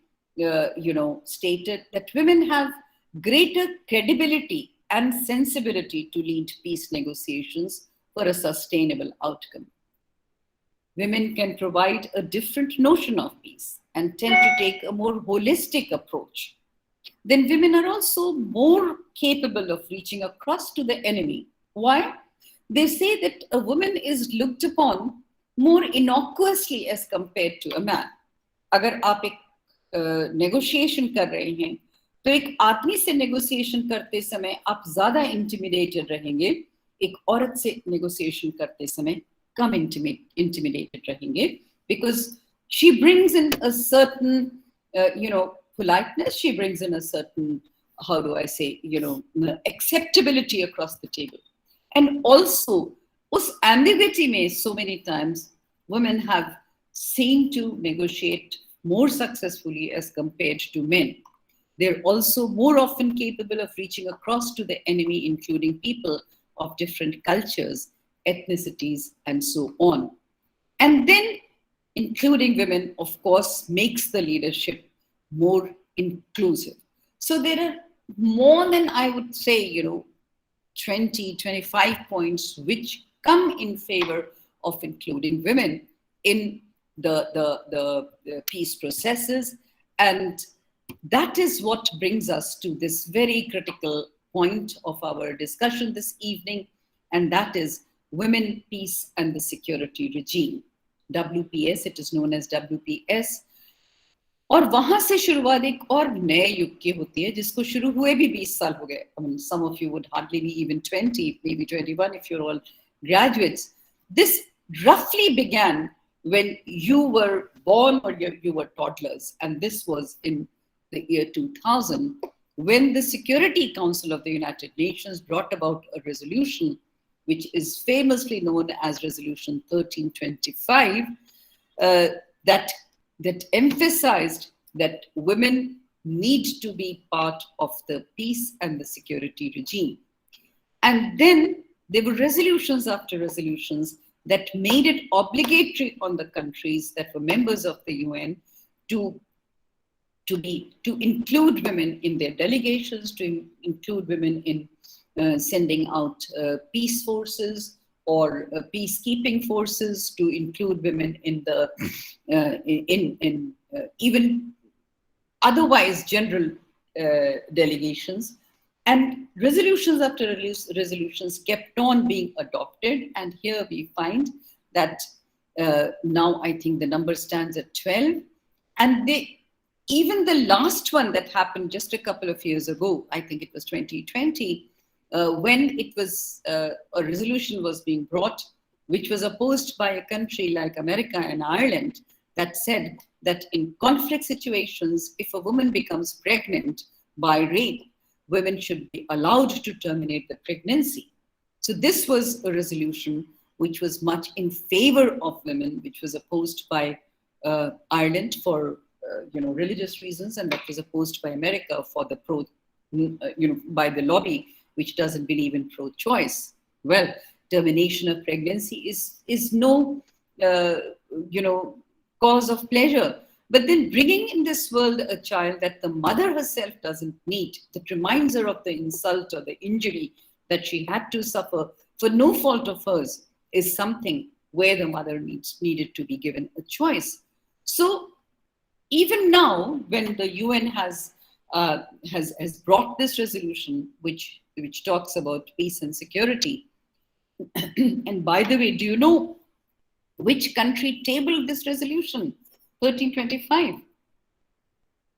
stated that women have greater credibility and sensibility to lead peace negotiations for a sustainable outcome. Women can provide a different notion of peace and tend to take a more holistic approach. Then women are also more capable of reaching across to the enemy. Why? They say that a woman is looked upon more innocuously as compared to a man. अगर आप एक negotiation कर रहे हैं, तो एक आदमी से negotiation करते समय आप ज़्यादा intimidated रहेंगे, एक औरत से negotiation करते समय कम intimidated रहेंगे, because she brings in a certain, politeness. She brings in a certain, how do I say, acceptability across the table. And also, us ambiguity mein, so many times, women have seemed to negotiate more successfully as compared to men. They're also more often capable of reaching across to the enemy, including people of different cultures, ethnicities, and so on. And then including women, of course, makes the leadership more inclusive. So there are more than, I would say, 20, 25 points which come in favor of including women in the peace processes. And that is what brings us to this very critical point of our discussion this evening, and that is women, peace, and the security regime. WPS, it is known as WPS. और वहां से शुरुआत एक और नए युग की होती है जिसको शुरू हुए भी 20 साल हो गए. I mean, some of you would hardly be even 20, maybe 21 if you're all graduates. This roughly began when you were born or you were toddlers, and this was in the year 2000 when the Security Council of the United Nations brought about a resolution which is famously known as Resolution 1325, that emphasized that women need to be part of the peace and the security regime. And then there were resolutions after resolutions that made it obligatory on the countries that were members of the UN to include women in their delegations, to include women in sending out peace forces or peacekeeping forces, to include women in the even otherwise general delegations. And resolutions after resolutions kept on being adopted, and here we find that now I think the number stands at 12, and even the last one that happened just a couple of years ago, I think it was 2020, when it was a resolution was being brought, which was opposed by a country like America and Ireland, that said that in conflict situations, if a woman becomes pregnant by rape, women should be allowed to terminate the pregnancy. So this was a resolution which was much in favor of women, which was opposed by Ireland for religious reasons, and that was opposed by America for the by the lobby, which doesn't believe in pro-choice. Well, termination of pregnancy is no cause of pleasure. But then bringing in this world a child that the mother herself doesn't need, that reminds her of the insult or the injury that she had to suffer for no fault of hers, is something where the mother needed to be given a choice. So even now, when the UN has brought this resolution, which talks about peace and security. And by the way, do you know which country tabled this resolution, 1325?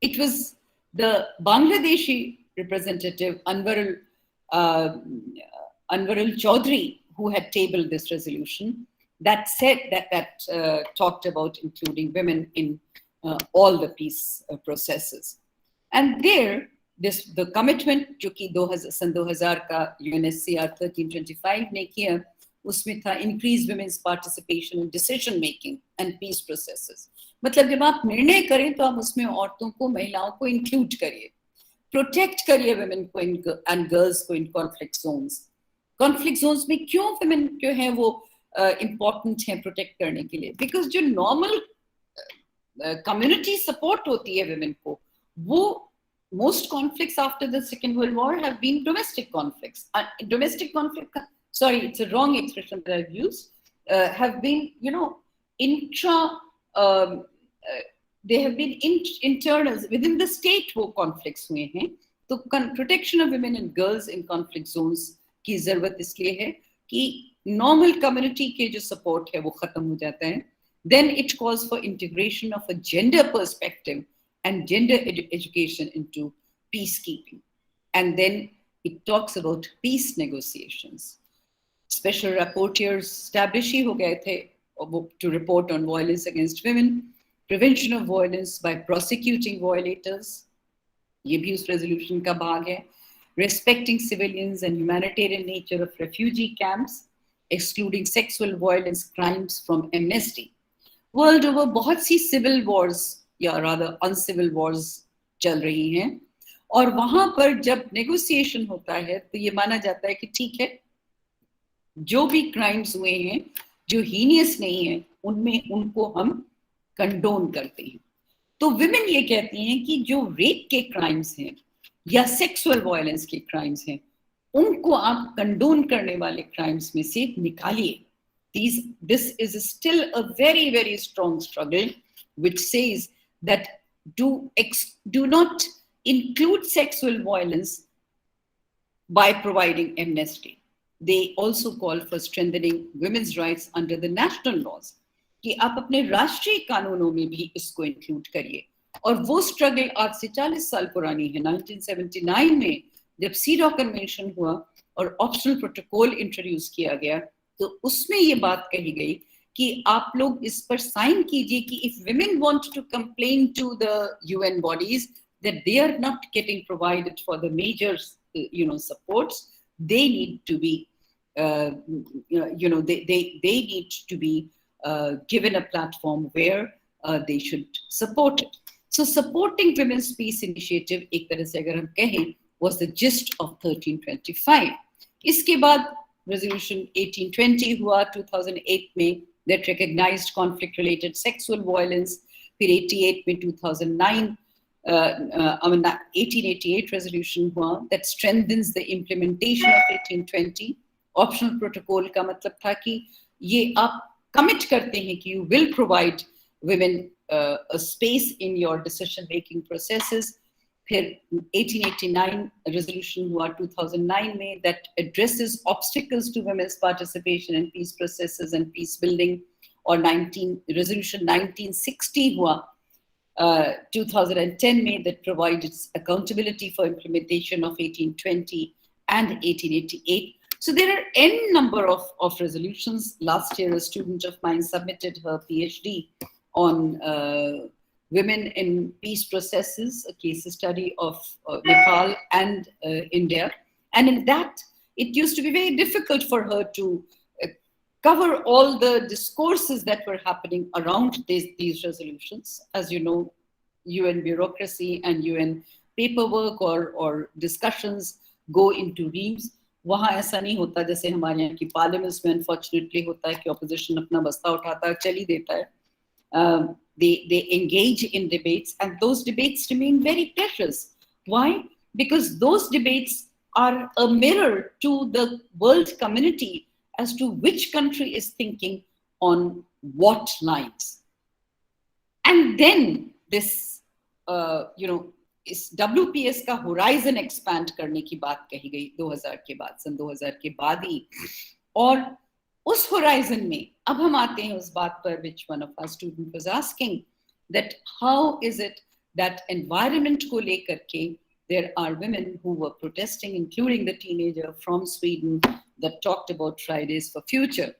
It was the Bangladeshi representative Anwarul Chaudhry who had tabled this resolution that said that talked about including women in all the peace processes. And there, the commitment जो कि 2000 का UNSCR 1325 ने किया, उसमें था increase women's participation in decision making and peace processes. मतलब जब आप निर्णय करें तो आप उसमें औरतों को, महिलाओं को इंक्लूड करिए, प्रोटेक्ट करिए women को and girls को in conflict zones. Conflict zones में क्यों women जो हैं वो important हैं protect करने के लिए? Because जो normal community support होती है women को, वो most conflicts after the Second World War have been domestic conflicts. Domestic conflict, sorry, it's a wrong expression that I've used, have been, they have been internal, within the state wo conflicts हुए हैं. तो protection of women and girls in conflict zones की ज़रूरत इसलिए है कि normal community के जो support है वो खत्म हो जाता है. Then it calls for integration of a gender perspective and gender education into peacekeeping. And then it talks about peace negotiations. Special rapporteurs established ho gaye the to report on violence against women, prevention of violence by prosecuting violators, ye bhi us resolution ka bhag hai, respecting civilians and humanitarian nature of refugee camps, excluding sexual violence crimes from amnesty. World over बहुत सी civil wars या rather uncivil wars चल रही हैं, और वहां पर जब negotiation होता है तो ये माना जाता है कि ठीक है, जो भी क्राइम्स हुए हैं जो हीनियस नहीं है उनमें उनको हम कंडोन करते हैं. तो विमेन ये कहती हैं कि जो रेप के क्राइम्स हैं या सेक्सुअल वायलेंस के क्राइम्स हैं उनको आप कंडोन करने वाले क्राइम्स में से निकालिए. This is still a very, very strong struggle which says that do not include sexual violence by providing amnesty. They also call for strengthening women's rights under the national laws. कि आप अपने राष्ट्रीय कानूनों में भी इसको इंक्लूड करिए. और वो स्ट्रगल आज से 40 साल पुरानी है. 1979 में जब सीडॉ कन्वेंशन हुआ और ऑप्शनल प्रोटोकॉल इंट्रोड्यूस किया गया तो उसमें ये बात कही गई कि आप लोग इस पर साइन कीजिए कि if women want to complain to the UN bodies that they are not getting provided for the major supports, they need to be they need to be given a platform where they should support it. So supporting women's peace initiative एक तरह से अगर हम कहें was the gist of 1325. इसके बाद resolution 1820 हुआ 2008 में that recognized conflict related sexual violence. फिर 88 में 2009 1888 resolution हुआ that strengthens the implementation of 1820. Optional protocol का मतलब था कि ये आप commit करते हैं कि you will provide women a space in your decision making processes. फिर 1889 resolution हुआ 2009 में that addresses obstacles to women's participation in peace processes and peace building. और resolution 1960 हुआ 2010 में that provides accountability for implementation of 1820 and 1888. So there are n number of resolutions. Last year, a student of mine submitted her PhD on women in peace processes, a case study of Nepal and India. And in that, it used to be very difficult for her to cover all the discourses that were happening around these resolutions. As you know, UN bureaucracy and UN paperwork or discussions go into reams. वहाँ ऐसा नहीं होता जैसे हमारे यहाँ की parliaments में unfortunately होता है कि ऑपोजिशन अपना बस्ता उठाता है, चल ही देता है. They engage in debates, and those debates remain very precious. Why? Because those debates are a mirror to the world community as to which country is thinking on what lines. And then this इस WPS का horizon expand करने की बात कही गई 2000 के बाद, सन 2000 के बाद ही। और उस होराइजन में अब हम आते हैं उस बात पर which one of our student was asking, that how is it that environment को लेकर के there are women who were protesting, including the teenager from Sweden that talked about Fridays for Future.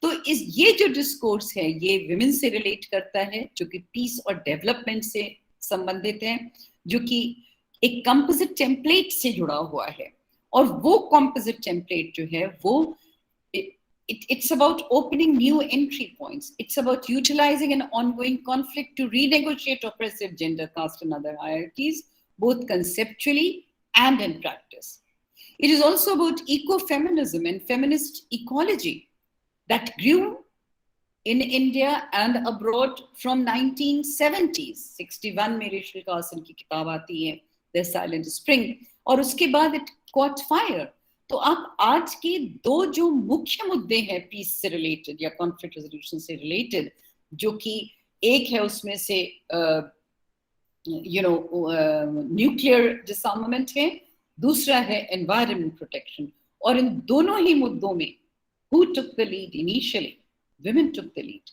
तो ये जो डिस्कोर्स है ये women से relate करता है, जो कि पीस और डेवलपमेंट से संबंधित है, जो कि एक कंपोजिट टेम्पलेट से जुड़ा हुआ है। और वो कंपोजिट टेम्पलेट जो है वो it's about opening new entry points. It's about utilizing an ongoing conflict to renegotiate oppressive gender, caste and other hierarchies, both conceptually and in practice. It is also about ecofeminism and feminist ecology that grew in India and abroad from 1970s. 61 में racial Carson की किताब आती है, The Silent Spring, और उसके बाद it caught fire. तो आप आज के दो जो मुख्य मुद्दे हैं पीस से रिलेटेड या कॉन्फ्लिक्ट रेजोल्यूशन से रिलेटेड, जो कि एक है उसमें से न्यूक्लियर डिसआर्मामेंट है, दूसरा है एनवायरनमेंट प्रोटेक्शन। और इन दोनों ही मुद्दों में who took the lead initially? Women took the lead.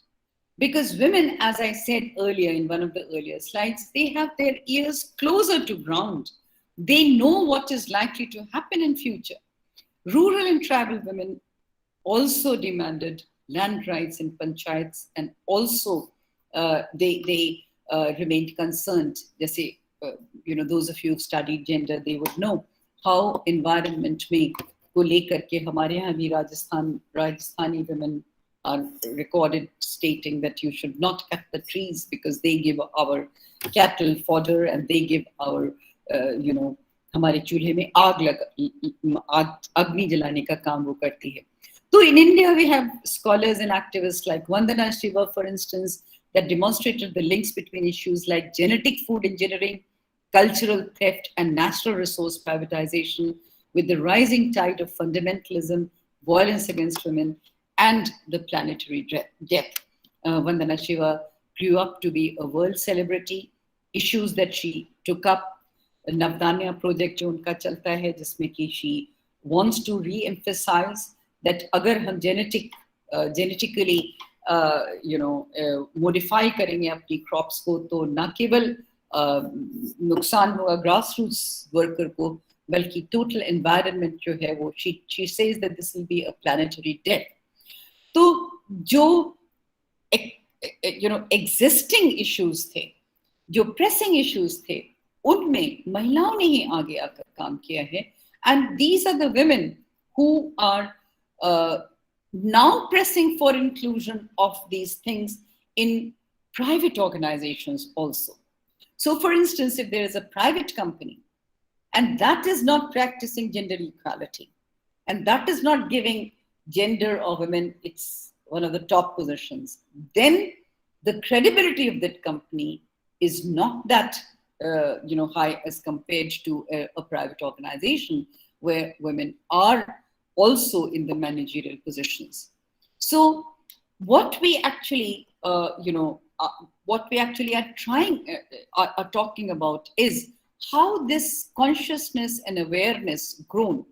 Because women, as I said earlier in one of the earlier slides, they have their ears closer to ground. They know what is likely to happen in future. Rural and tribal women also demanded land rights in panchayats, and also they remained concerned. Jaise, those of you who've studied gender, they would know how environment में को लेकर के हमारे यहाँ भी Rajasthani women are recorded stating that you should not cut the trees because they give our cattle fodder and they give our हमारे चूल्हे में अग्नि जलाने का काम वो करती है। So in India, we have scholars and activists like Vandana Shiva, for instance, that demonstrated the links between issues like genetic food engineering, cultural theft, and natural resource privatization with the rising tide of fundamentalism, violence against women, and the planetary death. Vandana Shiva grew up to be a world celebrity. Issues that she took up, Navdanya project जो उनका चलता है, जिसमें कि she wants to re-emphasize that अगर हम genetically modify करेंगे अपनी crops को, तो न केवल नुकसान होगा grassroots worker को, बल्कि total environment जो है वो she says that this will be a planetary death. तो जो existing issues थे, जो pressing issues थे, उनमें महिलाओं ने ही आगे आकर काम किया है, and these are the women who are now pressing for inclusion of these things in private organizations also. So for instance, if there is a private company and that is not practicing gender equality and that is not giving gender or women it's one of the top positions, then the credibility of that company is not that high as compared to a private organization where women are also in the managerial positions. So what we actually are talking about is how this consciousness and awareness grown.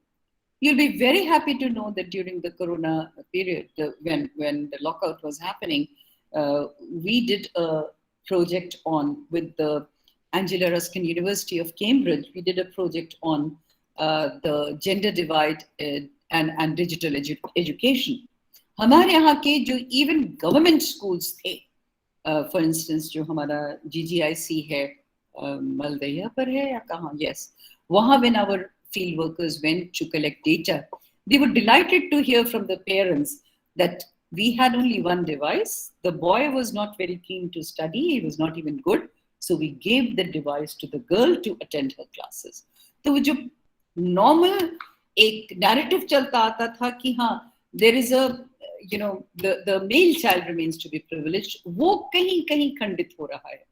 You'll be very happy to know that during the Corona period, when the lockout was happening, we did a project with the Angela Ruskin University of Cambridge. We did a project on the gender divide and digital education. हमारे यहाँ के जो even government schools थे, for instance जो हमारा GGIC है, Malviya पर है या कहाँ? Yes, वहाँ when our field workers went to collect data, they were delighted to hear from the parents that we had only one device. The boy was not very keen to study, he was not even good. So we gave the device to the girl to attend her classes. तो वो जो normal एक narrative चलता आता था कि हाँ, there is a the male child remains to be privileged, वो कहीं कहीं खंडित हो रहा है।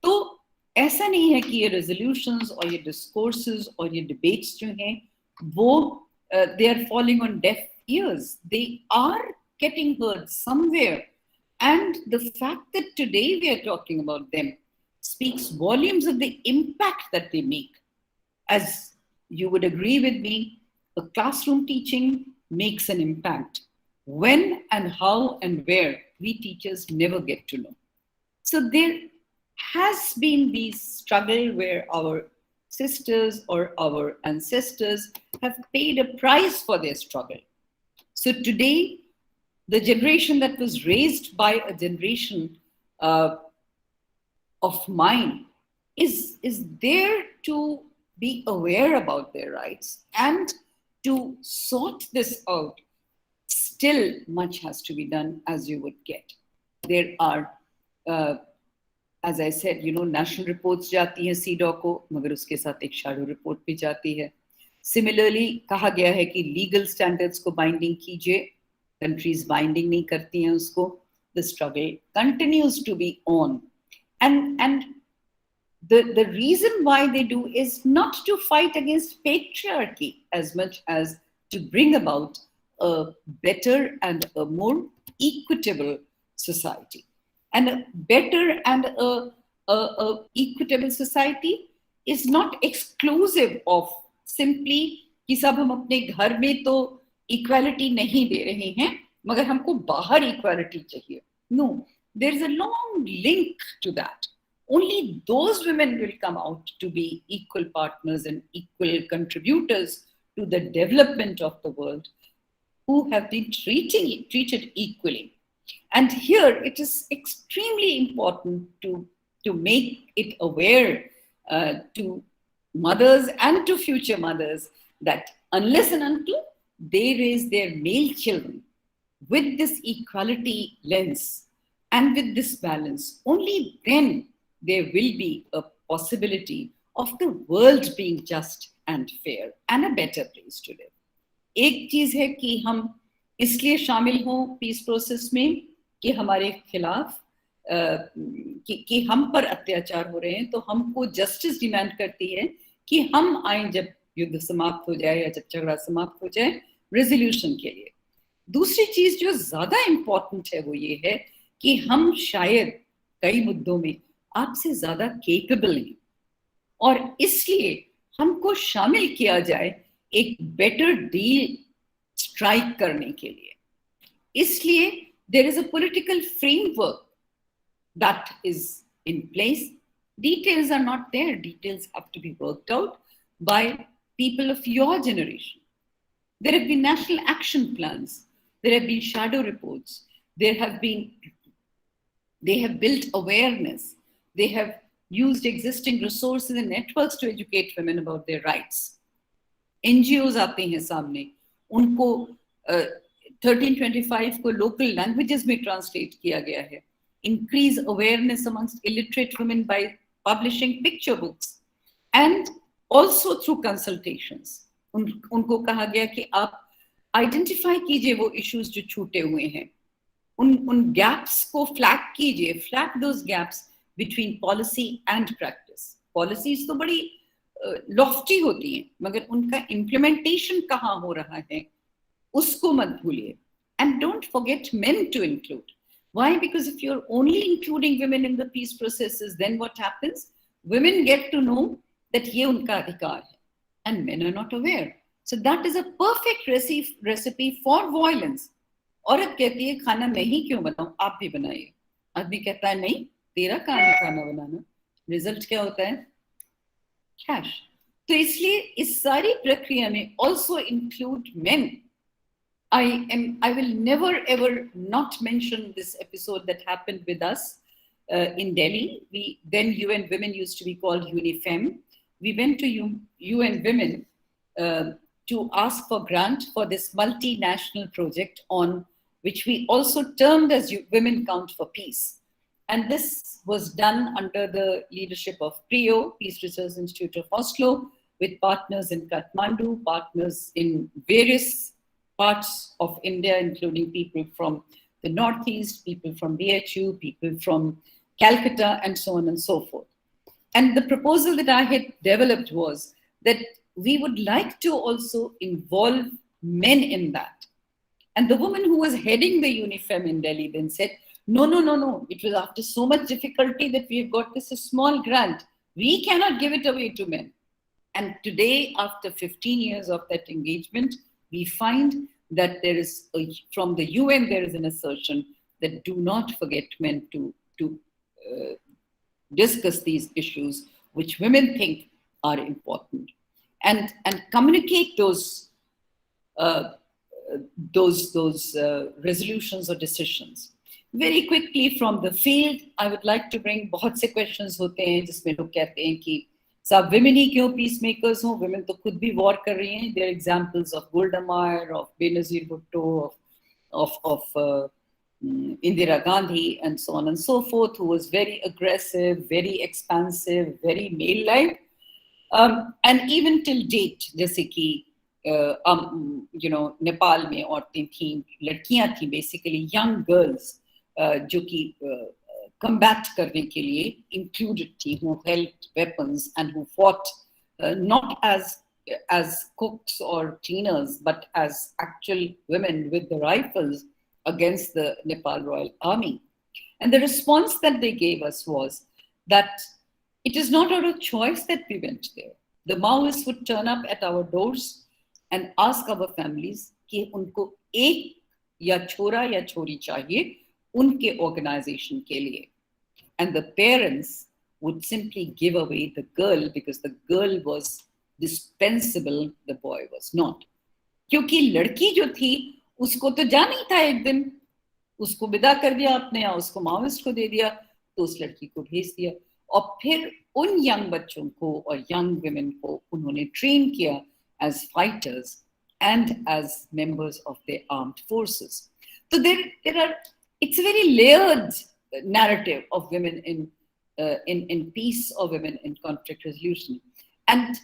तो ऐसा नहीं है कि ये resolutions और ये discourses और ये debates जो हैं वो they are falling on deaf ears. They are getting heard somewhere, and the fact that today we are talking about them speaks volumes of the impact that they make. As you would agree with me, a classroom teaching makes an impact. When and how and where, we teachers never get to know. So there has been this struggle where our sisters or our ancestors have paid a price for their struggle. So today, the generation that was raised by a generation of mine is there to be aware about their rights and to sort this out. Still, much has to be done, as you would get. There are, as I said, national reports जाती हैं CEDAW को, मगर उसके साथ एक shadow report भी जाती है. Similarly, कहा गया है कि legal standards को binding कीजिए, countries binding नहीं करती हैं उसको. The struggle continues to be on. And the reason why they do is not to fight against patriarchy as much as to bring about a better and a more equitable society. And a better and a equitable society is not exclusive of simply कि सब हम अपने घर में तो equality नहीं दे रहे हैं, मगर हमको बाहर equality चाहिए. No, there is a long link to that. Only those women will come out to be equal partners and equal contributors to the development of the world who have been treated equally. And here it is extremely important to make it aware to mothers and to future mothers that unless and until they raise their male children with this equality lens and with this balance, only then there will be a possibility of the world being just and fair and a better place to live. एक चीज है कि हम इसलिए शामिल हों peace process में कि हमारे खिलाफ कि हम पर अत्याचार हो रहे हैं, तो हमको जस्टिस डिमांड करती है कि हम आए जब युद्ध समाप्त हो जाए या जब झगड़ा समाप्त हो जाए रेजोल्यूशन के लिए. दूसरी चीज जो ज्यादा इंपॉर्टेंट है वो ये है कि हम शायद कई मुद्दों में आपसे ज्यादा केपेबल हैं और इसलिए हमको शामिल किया जाए एक बेटर डील स्ट्राइक करने के लिए. इसलिए there is a political framework that is in place. Details are not there. Details have to be worked out by people of your generation. There have been national action plans. There have been shadow reports. They have built awareness. They have used existing resources and networks to educate women about their rights. NGOs आते हैं सामने, उनको 1325 को local languages में translate किया गया है. Increase awareness amongst illiterate women by publishing picture books and also through consultations. उनको कहा गया कि आप identify कीजिए वो issues जो छूटे हुए हैं. उन gaps को flag कीजिए, flag those gaps between policy and practice. Policies तो बड़ी लॉफ्टी होती हैं, मगर उनका इम्प्लीमेंटेशन कहाँ हो रहा है उसको मत भूलिए. And don't forget men to include. Why? Because if you're only including women in the peace processes, then what happens? Women get to know that ये उनका अधिकार है, and men are not aware. So that is a perfect recipe for violence. औरत कहती है खाना मैं ही क्यों बनाऊं, आप भी बनाइए. आदमी कहता है नहीं, तेरा काम है खाना बनाना. रिजल्ट क्या होता है? Cash. तो इसलिए इस सारी प्रक्रिया में also include men. I will never ever not mention this episode that happened with us in Delhi. Then UN Women used to be called UNIFEM. We went to UN Women to ask for grant for this multinational project on which we also termed as Women Count for Peace. And this was done under the leadership of PRIO, Peace Research Institute of Oslo, with partners in Kathmandu, partners in various parts of India, including people from the Northeast, people from BHU, people from Calcutta, and so on and so forth. And the proposal that I had developed was that we would like to also involve men in that. And the woman who was heading the UNIFEM in Delhi then said, No. It was after so much difficulty that we have got this small grant. We cannot give it away to men. And today, after 15 years of that engagement, we find that from the UN, there is an assertion that do not forget men to discuss these issues which women think are important, and communicate those resolutions or decisions. Very quickly from the field, I would like to bring बहुत से questions होते हैं जिसमें लोग कहते हैं कि सब women ही क्यों peacemakers हों, women तो खुद भी war कर रही हैं. There are examples of Golda Meir, of Benazir Bhutto, of Indira Gandhi, and so on and so forth, who was very aggressive, very expansive, very male-like. And even till date, जैसे कि नेपाल में औरतें थीं, लड़कियां थीं, basically young girls, जो कि combat करने के लिए included थी, who held weapons and who fought not as cooks or cleaners, but as actual women with the rifles against the Nepal Royal Army. And the response that they gave us was that it is not out of choice that we went there. The Maoists would turn up at our doors and ask our families कि उनको एक या छोरा या छोरी चाहिए उनके organization के लिए. And the parents would simply give away the girl because the girl was dispensable, the boy was not. क्योंकि लड़की जो थी उसको तो जाना ही था, एक दिन उसको विदा कर दिया आपने या उसको माओइस्ट को दे दिया, तो उस लड़की को भेज दिया. और फिर उन यंग बच्चों को और यंग विमेन को उन्होंने ट्रेन किया as fighters and as members of their armed forces. So it's a very layered narrative of women in peace or women in conflict resolution. And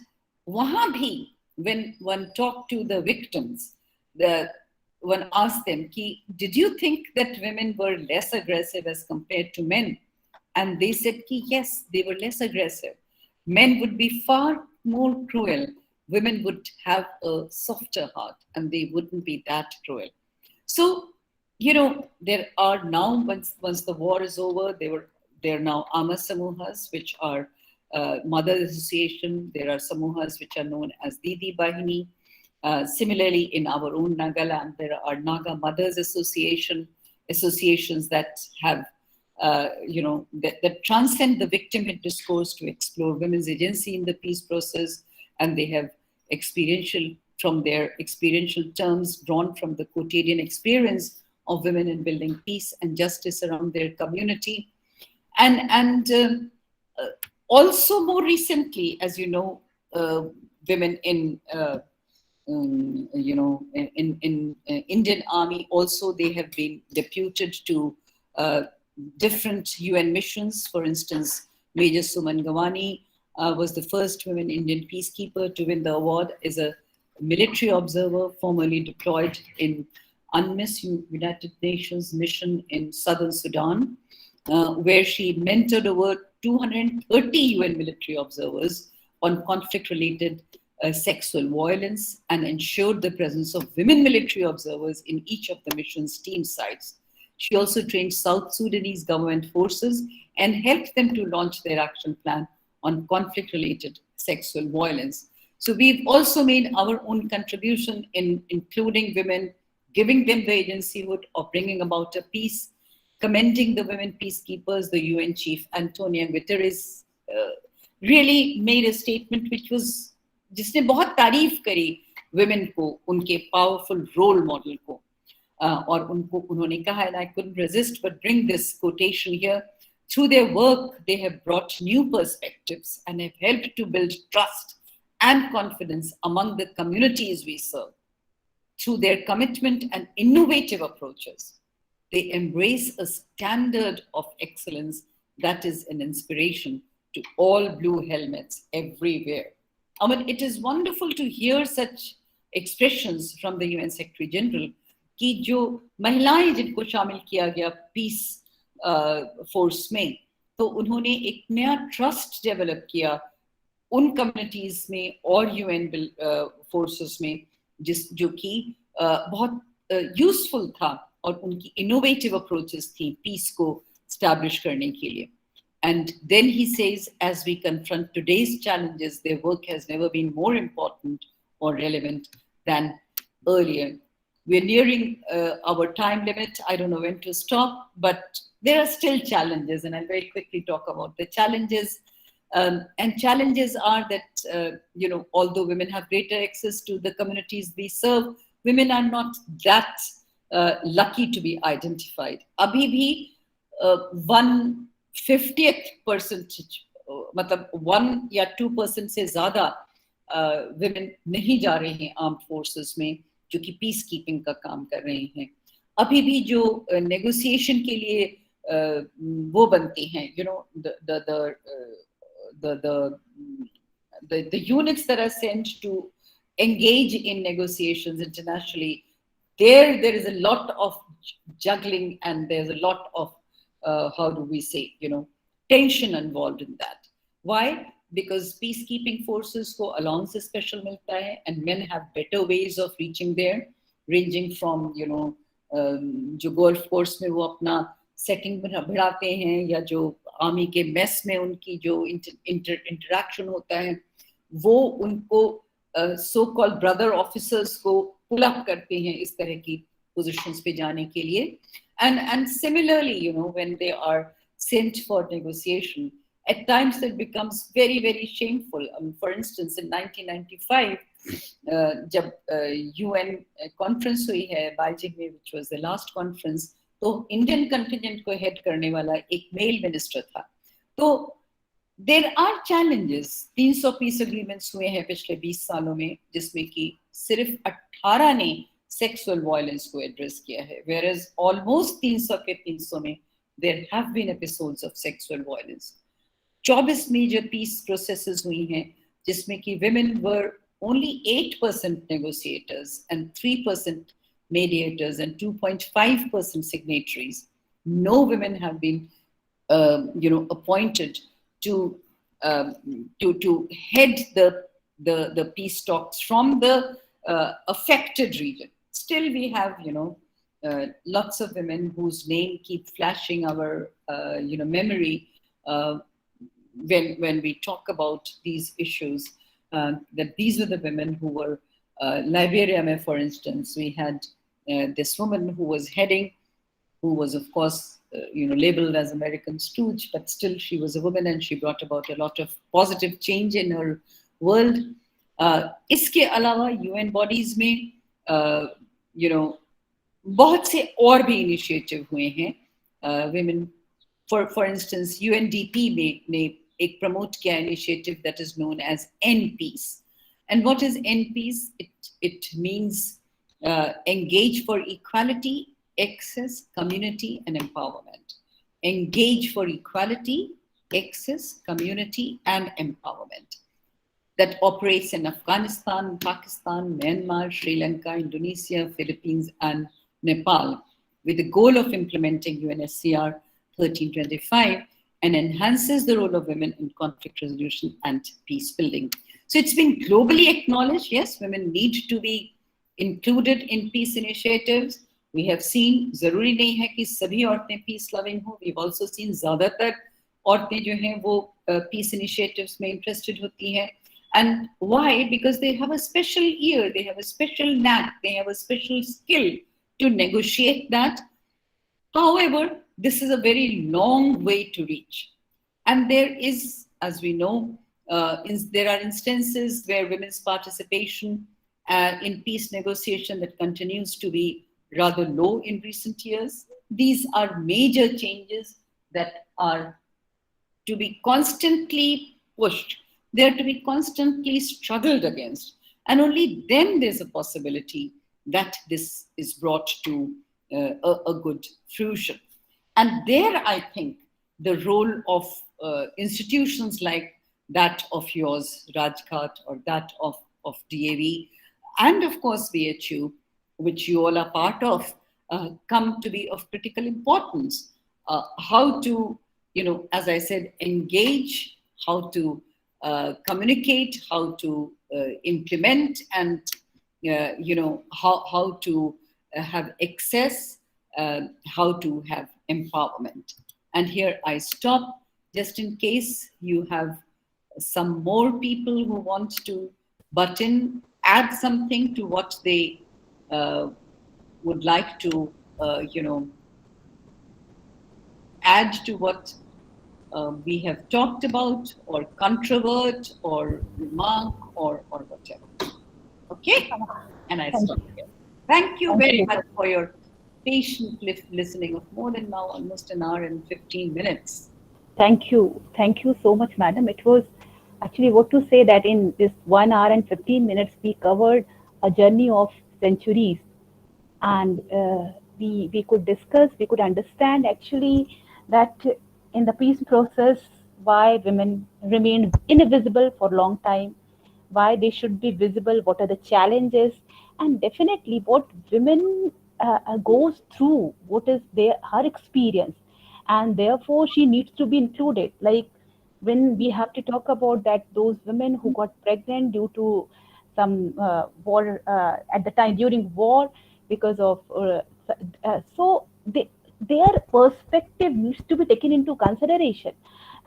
wahan bhi, when one talked to the victims, one asked them, did you think that women were less aggressive as compared to men? And they said, yes, they were less aggressive. Men would be far more cruel. Women would have a softer heart and they wouldn't be that cruel. So, there are now, once the war is over, there are now Ama Samuhas, which are Mother Association. There are Samuhas which are known as Didi Bahini. Similarly, in our own Nagaland, there are Naga Mothers associations that have, that transcend the victimhood discourse to explore women's agency in the peace process, and they have from their experiential terms drawn from the quotidian experience of women in building peace and justice around their community. And also more recently, as you know, women in Indian Army also, they have been deputed to different UN missions. For instance, Major Suman Gawani was the first women Indian peacekeeper to win the award as a military observer, formerly deployed in UNMISS, United Nations mission in southern Sudan, where she mentored over 230 UN military observers on conflict-related sexual violence and ensured the presence of women military observers in each of the mission's team sites. She also trained South Sudanese government forces and helped them to launch their action plan on conflict-related sexual violence. So we've also made our own contribution in including women, giving them the agencyhood of bringing about a peace, commending the women peacekeepers. The UN chief, Antonio Guterres, really made a statement which was, जिसने बहुत तारीफ करी women को, उनके powerful role model को, और उन्होंने कहा, and I couldn't resist but bring this quotation here, through their work they have brought new perspectives and have helped to build trust and confidence among the communities we serve. Through their commitment and innovative approaches, they embrace a standard of excellence that is an inspiration to all blue helmets everywhere. I mean, it is wonderful to hear such expressions from the UN Secretary General कि जो महिलाएं जिनको शामिल किया गया piece force में, तो उन्होंने एक नया ट्रस्ट डेवलप किया उन कम्युनिटीज में और यूएन फोर्सेस में, जो कि बहुत यूजफुल था और उनकी innovative approaches थी peace को establish करने के लिए. And then he says, as we confront today's challenges, their work has never been more important or relevant than earlier. We're nearing our time limit. I don't know when to stop, but there are still challenges, and I'll very quickly talk about the challenges. And challenges are that, although women have greater access to the communities we serve, women are not that lucky to be identified. Abhi bhi 1/50th percentage, मतलब 1 या 2% से ज़्यादा women नहीं जा रहे हैं armed forces में, जो कि पीस कीपिंग का काम कर रहे हैं. अभी भी जो नेगोशिएशन के लिए वो बनती हैं, the units that are sent to engage in negotiations internationally, there is a lot of juggling, and there's a lot of how do we say, tension involved in that. Why? Because peacekeeping forces को allowance से special मिलता है, and men have better ways of reaching there, ranging from जो golf course में वो अपना setting बढ़ाते हैं, या जो आर्मी के मेस में उनकी जो interaction होता है, वो उनको so called brother officers को pull up करते हैं इस तरह की positions पे जाने के लिए. And similarly, when they are sent for negotiation, at times it becomes very, very shameful. For instance, in 1995, जब UN conference हुई है Beijing में, which was the last conference, तो Indian contingent को head करने वाला एक male minister था. तो there are challenges. 300 peace agreements हुए हैं पिछले 20 सालों में, जिसमें कि सिर्फ 18 ने sexual violence को address किया है, whereas almost 300 के 300 में there have been episodes of sexual violence. 24 major peace processes हुई हैं, जिसमें कि women were only 8% negotiators and 3% mediators and 2.5% signatories. No women have been, appointed to head the peace talks from the affected region. Still, we have, lots of women whose name keep flashing our, memory when we talk about these issues. That these were the women who were Liberia, for instance. We had this woman who was heading, who was, of course, labeled as American stooge, but still she was a woman, and she brought about a lot of positive change in her world. इसके अलावा UN bodies में, बहुत से और भी initiative हुए हैं. Women, for instance, UNDP ने एक promote किया initiative that is known as N-Peace. And what is N-Peace? It means engage for equality, access, community, and empowerment. Engage for equality, access, community, and empowerment. That operates in Afghanistan, Pakistan, Myanmar, Sri Lanka, Indonesia, Philippines, and Nepal, with the goal of implementing UNSCR 1325, and enhances the role of women in conflict resolution and peace building. So it's been globally acknowledged. Yes, women need to be included in peace initiatives. We have seen, जरूरी नहीं है कि सभी औरतें peace loving हो. We've also seen ज़्यादातर औरतें जो हैं वो peace initiatives में interested होती हैं. And why? Because they have a special ear, they have a special knack, they have a special skill to negotiate that. However, this is a very long way to reach. And there is, as we know, there are instances where women's participation in peace negotiation that continues to be rather low in recent years. These are major changes that are to be constantly pushed. They are to be constantly struggled against. And only then there's a possibility that this is brought to a good fruition. And there, I think, the role of institutions like that of yours, Rajghat, or that of DAV, and of course VHU, which you all are part of, come to be of critical importance. How to, as I said, engage, how to communicate, how to implement, and how to have access how to have empowerment. And here I stop, just in case you have some more people who want to butt in, add something to what they would like to, add to what we have talked about, or controvert, or remark, or whatever. Okay? And I stop here. Thank you very much for your patient listening of more than now almost an hour and 15 minutes. Thank you. Thank you so much, madam. It was actually what to say that in this 1 hour and 15 minutes, we covered a journey of centuries, and we could discuss, we could understand actually that in the peace process, why women remained invisible for a long time, why they should be visible, what are the challenges, and definitely what women goes through, what is her experience, and therefore she needs to be included. Like when we have to talk about that, those women who got pregnant due to some war at the time during war because of so their perspective needs to be taken into consideration.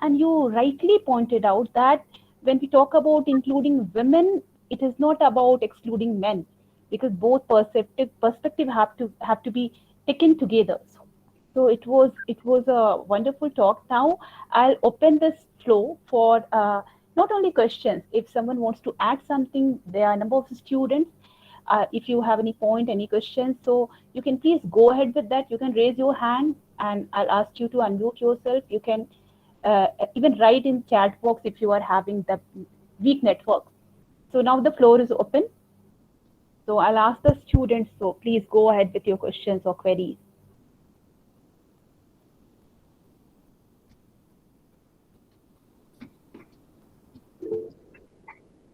And you rightly pointed out that when we talk about including women, it is not about excluding men, because both perspective have to be taken together. So it was a wonderful talk. Now I'll open this floor for not only questions. If someone wants to add something, there are a number of students. If you have any point, any questions, so you can please go ahead with that. You can raise your hand, and I'll ask you to unmute yourself. You can even write in chat box if you are having the weak network. So now the floor is open. So I'll ask the students. So please go ahead with your questions or queries.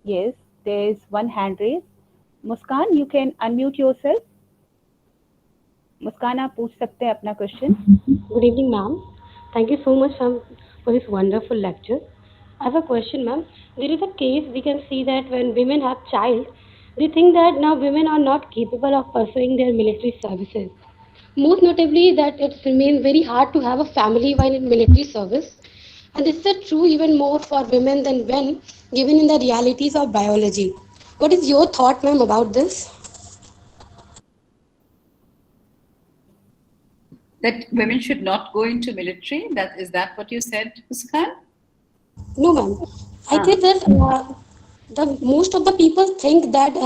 Yes, there is one hand raised. Muskan, you can unmute yourself. मुस्कान आप पूछ सकते हैं अपना question. Good evening, ma'am. Thank you so much for this wonderful lecture. I have a question, ma'am. There is a case we can see that when women have child, they think that now women are not capable of pursuing their military services. Most notably, that it remains very hard to have a family while in military service. And this is true even more for women than men, given in the realities of biology. What is your thought, ma'am, about this? That women should not go into military? Is that what you said, Muskan? No, ma'am. I think that the most of the people think that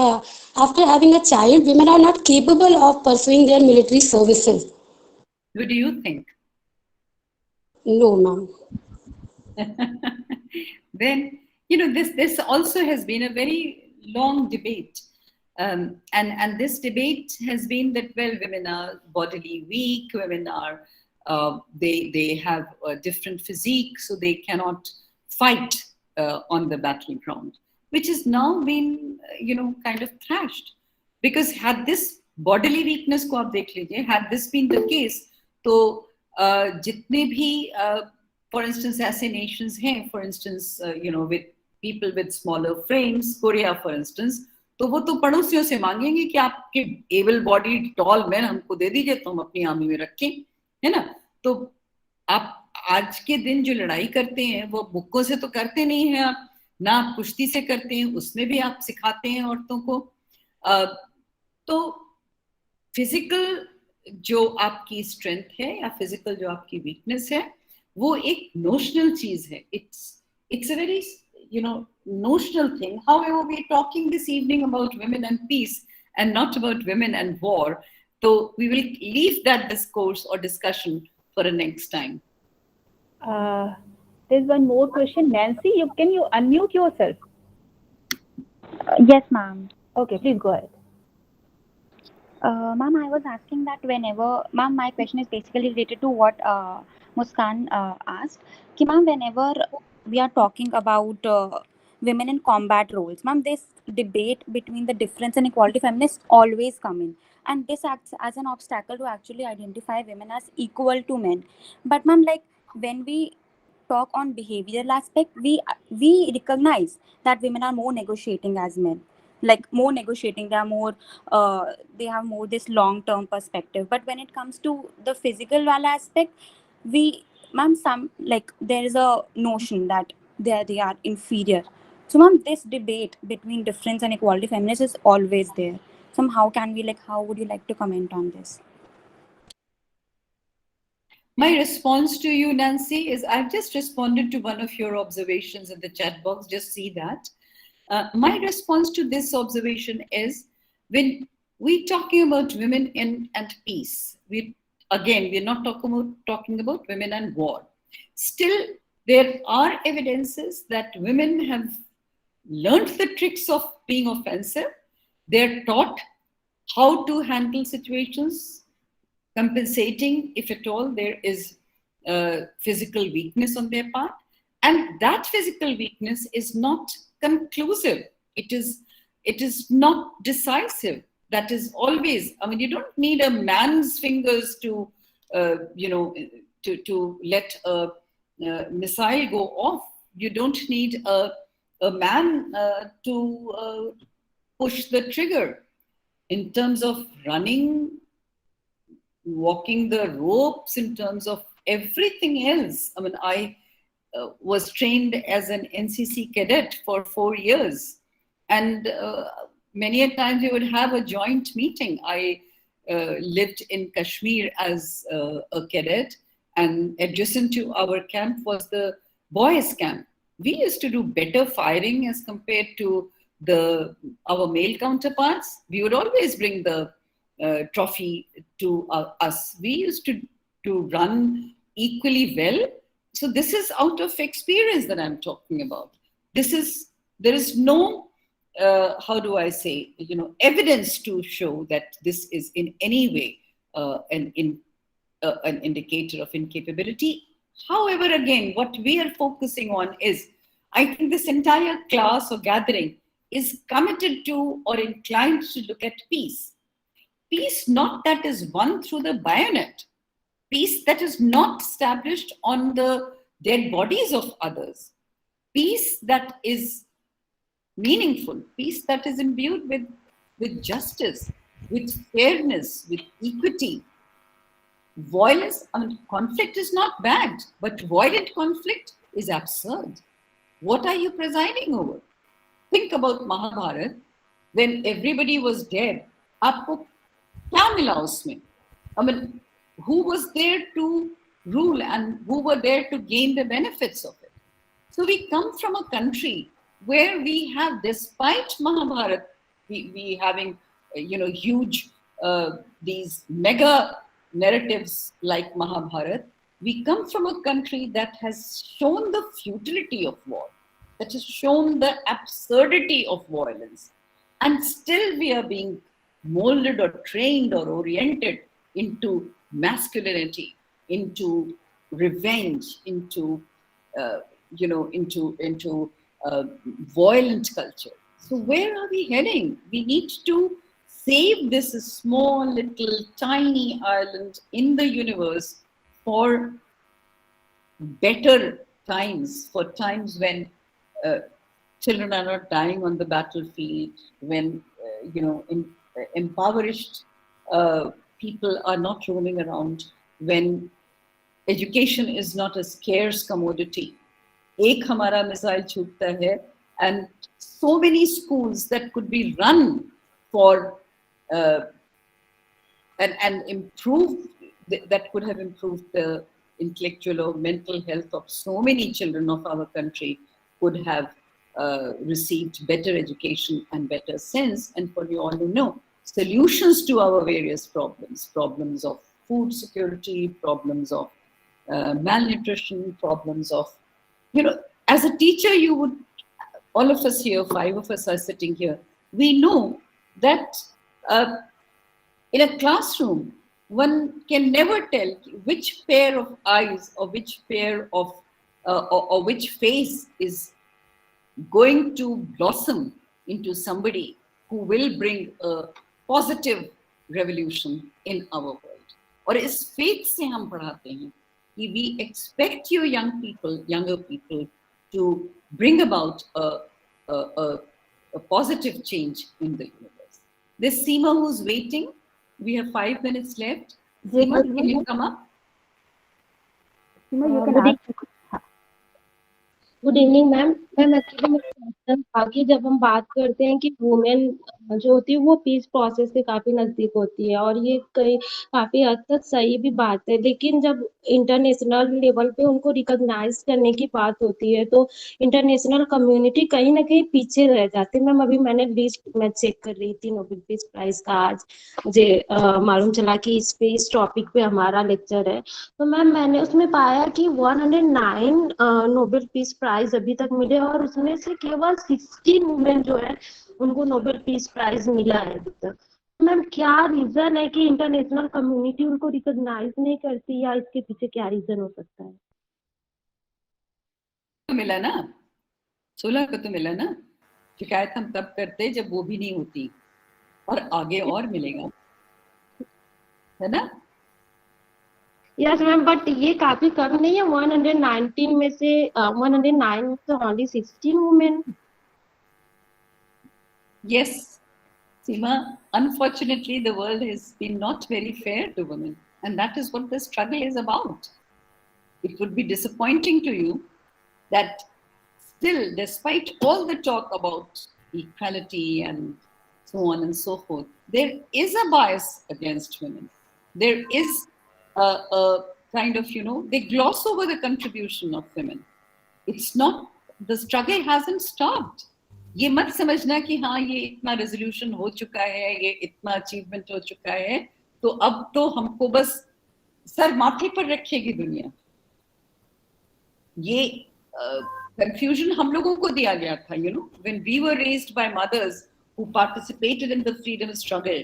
after having a child, women are not capable of pursuing their military services. What do you think? No, ma'am. Then, this also has been a very long debate. And this debate has been that, well, women are bodily weak, women are, they have a different physique, so they cannot fight on the battleground, which has now been, kind of thrashed. Because had this bodily weakness को आप देख लीजिए, had this been the case, तो जितने भी for instance ऐसे nations हैं, for instance, with people with smaller frames, Korea for instance, तो वो तो पड़ोसियों से मांगेंगे कि आपके एबल बॉडी टॉल मैन हमको दे दीजिए तो हम अपनी आर्मी में रखें, है ना. तो आप आज के दिन जो लड़ाई करते हैं वो बुक्कों से तो करते नहीं हैं आप, ना आप कुश्ती से करते हैं, उसमें भी आप सिखाते हैं औरतों को. तो फिजिकल जो आपकी स्ट्रेंथ है या फिजिकल जो आपकी वीकनेस है वो एक नोशनल चीज है. It's a very notional thing. However, we're talking this evening about women and peace and not about women and war. So we will leave that discourse or discussion for a next time. There's one more question. Nancy, can you unmute yourself? Yes, ma'am. Okay, please go ahead. Ma'am, I was asking that ma'am, my question is basically related to what Muskan asked. Ki, ma'am, whenever we are talking about women in combat roles, ma'am, this debate between the difference and equality feminists always come in. And this acts as an obstacle to actually identify women as equal to men. But ma'am, like when we talk on behavioral aspect, we recognize that women are more negotiating as men. like more negotiating, they have more this long term perspective. But when it comes to the physical wala aspect, we, ma'am, some like there is a notion that they are inferior. So ma'am, this debate between difference and equality feminists is always there. Somehow can we, like, how would you like to comment on this? My response to you, Nancy, is I've just responded to one of your observations in the chat box. Just see that. My response to this observation is when we're talking about women and peace, we're not talking about women and war. Still, there are evidences that women have learned the tricks of being offensive. They're taught how to handle situations, compensating if at all there is physical weakness on their part. And that physical weakness is not conclusive. It is not decisive. That is always, I mean, you don't need a man's fingers to, to let a missile go off. You don't need a man to push the trigger. In terms of running, walking the ropes, in terms of everything else. I mean, I was trained as an NCC cadet for 4 years. And many a times we would have a joint meeting. I lived in Kashmir as a cadet, and adjacent to our camp was the boys' camp. We used to do better firing as compared to our male counterparts. We would always bring the trophy to us. We used to run equally well. So this is out of experience that I'm talking about. There is no how do I say, evidence to show that this is in any way an indicator of incapability. However, again, what we are focusing on is, I think this entire class or gathering is committed to or inclined to look at peace. Peace not that is won through the bayonet. Peace that is not established on the dead bodies of others. Peace that is meaningful. Peace that is imbued with justice, with fairness, with equity. Violence, I mean, conflict is not bad, but violent conflict is absurd. What are you presiding over? Think about Mahabharata, when everybody was dead. आपको क्या मिला उसमें? I mean, who was there to rule and who were there to gain the benefits of it? So we come from a country where we have, despite Mahabharata, we having, huge, these mega narratives like Mahabharata, we come from a country that has shown the futility of war, that has shown the absurdity of violence. And still we are being molded or trained or oriented into masculinity, into revenge, into violent culture. So where are we heading? We need to save this small little tiny island in the universe for better times, for times when children are not dying on the battlefield, when impoverished people are not roaming around, when education is not a scarce commodity. एक हमारा missile छूटता है, and so many schools that could be run for and improved, that could have improved the intellectual or mental health of so many children of our country, could have received better education and better sense. And for you all who know, solutions to our various problems of food security, problems of malnutrition, problems of, as a teacher, you would, all of us here, 5 of us are sitting here, we know that in a classroom, one can never tell which pair of eyes or which pair of, or which face is going to blossom into somebody who will bring a positive revolution in our world. और इस faith से हम पढ़ाते हैं कि we expect you younger people to bring about a a positive change in the universe. There's Seema who's waiting. We have 5 minutes left. Yes, Seema, Seema, can you come up? Seema, you can good ask. Good evening ma'am. Ma'am actually मेरा question था कि जब हम बात करते हैं कि women जो होती है वो पीस प्रोसेस के काफी नजदीक होती है, और ये कई काफी हद तक सही भी बात है, लेकिन जब इंटरनेशनल लेवल पे उनको रिकॉग्नाइज करने की बात होती है तो इंटरनेशनल कम्युनिटी कहीं ना कहीं पीछे रह जाती है। मैम अभी मैंने लिस्ट मैं चेक कर रही थी नोबेल पीस प्राइज का, आज मुझे मालूम चला कि इस टॉपिक पे हमारा लेक्चर है। तो मैम मैंने उसमें पाया कि 109 नोबेल पीस प्राइज अभी तक मिले, और उसमें से केवल 16 वुमेन जो है उनको नोबेल पीस प्राइज मिला है अभी तक। मैम क्या रीजन है कि इंटरनेशनल कम्युनिटी उनको रिकॉग्नाइज नहीं करती, या इसके पीछे क्या रीजन हो सकता है? तो मिला ना, 16 को तो मिला ना। शिकायत हम तब करते जब वो भी नहीं होती, और आगे और मिलेगा, है ना? यस मैम, बट ये काफी कम नहीं है। 119 में से 109 में से only 16 women. Yes, Seema, unfortunately the world has been not very fair to women, and that is what the struggle is about. It would be disappointing to you that still, despite all the talk about equality and so on and so forth, there is a bias against women. There is a kind of, they gloss over the contribution of women. It's not, the struggle hasn't stopped. ये मत समझना कि हाँ ये इतना resolution हो चुका है, ये इतना अचीवमेंट हो चुका है, तो अब तो हमको बस सर माथे पर रखेगी दुनिया। ये confusion हम लोगों को दिया गया था, when we were raised by mothers who participated in the freedom struggle,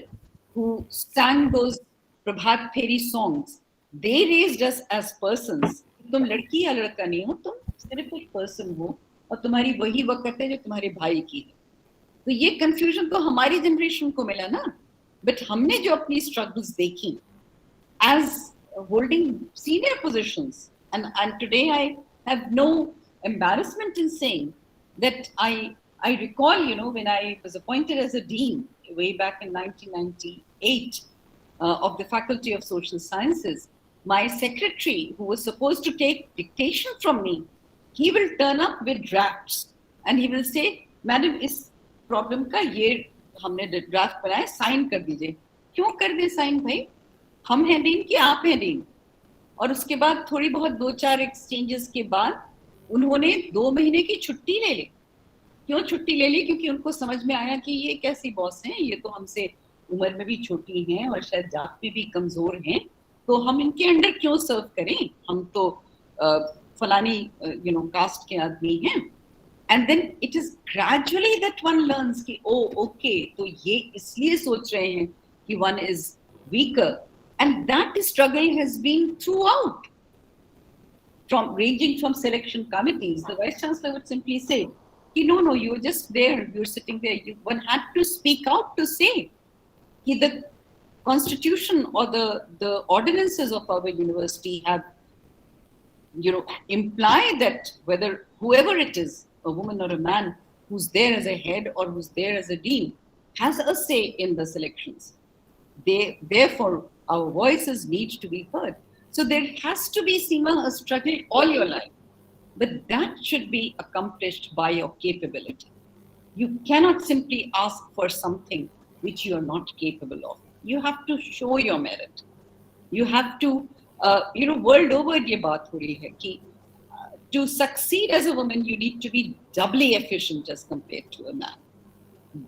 who sang those Prabhat Pheri songs. They raised us as persons. तुम लड़की या लड़का नहीं हो, तुम सिर्फ एक पर्सन हो, और तुम्हारी वही वक़्त है जो तुम्हारे भाई की है। तो ये कंफ्यूजन तो हमारी जनरेशन को मिला ना, बट हमने जो अपनी स्ट्रगल्स देखी as holding senior positions, and today I have no embarrassment in saying that I recall, when I was appointed as a dean way back in 1998 of the Faculty of Social Sciences, my secretary, who was supposed to take dictation from me, he will turn up with drafts and he will say, "Madam, इस problem का ये हमने draft बनाया, sign कर दीजिए।" क्यों कर दे sign भाई? हम हैं डीन कि आप हैं डीन? और उसके बाद थोड़ी बहुत 2-4 एक्सचेंजेस के बाद उन्होंने 2 महीने की छुट्टी ले ली। क्यों छुट्टी ले ली? क्योंकि उनको समझ में आया कि ये कैसी बॉस हैं, ये तो हमसे उम्र में भी छोटी हैं और शायद जात में भी कमजोर हैं, तो हम इनके अंडर क्यों सर्व करें? हम तो फलानी कास्ट के आदमी हैं। And then it is gradually that one learns कि ओ ओके, तो ये इसलिए सोच रहे हैं कि one is weaker, and that struggle has been throughout, from ranging from selection committees. The vice chancellor would simply say, no, you were just there, you're sitting there. One had to speak out to say the constitution or the ordinances of our university have imply that whether whoever it is, a woman or a man, who's there as a head or who's there as a dean, has a say in the selections. Therefore, our voices need to be heard. So there has to be, Seema, a struggle all your life. But that should be accomplished by your capability. You cannot simply ask for something which you are not capable of. You have to show your merit. You have to, world over ये बात हो रही है कि to succeed as a woman, you need to be doubly efficient as compared to a man.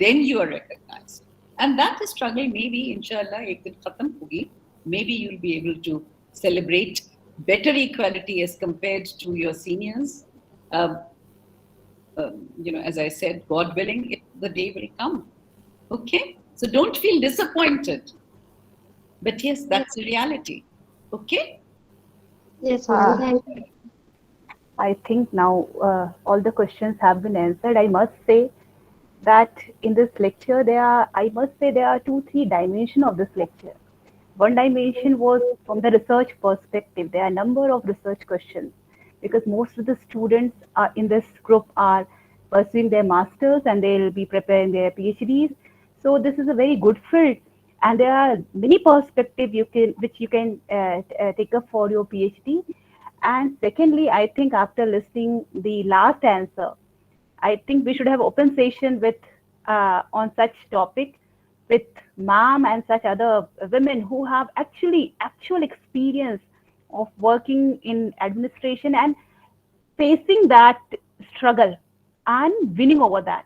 Then you are recognized. And that struggle maybe, inshallah, ek din khatam hogi. Maybe you'll be able to celebrate better equality as compared to your seniors. As I said, God willing, the day will come. Okay? So don't feel disappointed. But yes, that's the reality. Okay? Yes, ma'am. Thank you. I think now all the questions have been answered. I must say that in this lecture there are 2-3 dimensions of this lecture. One dimension was from the research perspective. There are a number of research questions because most of the students are in this group are pursuing their masters and they'll be preparing their PhDs. So this is a very good field, and there are many perspectives which you can take up for your PhD. And secondly, I think after listening the last answer, I think we should have open session with on such topic with ma'am and such other women who have actual experience of working in administration and facing that struggle and winning over that.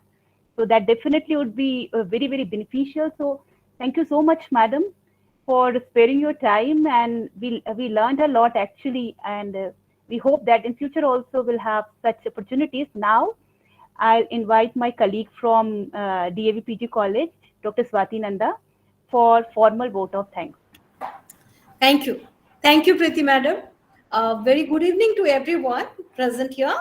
So that definitely would be very beneficial. So thank you so much, madam, for sparing your time, and we learned a lot actually, and we hope that in future also we'll have such opportunities. Now I'll invite my colleague from DAV College, Dr. Swati Nanda, for formal vote of thanks. Thank you. Thank you, Preeti Madam. Very good evening to everyone present here.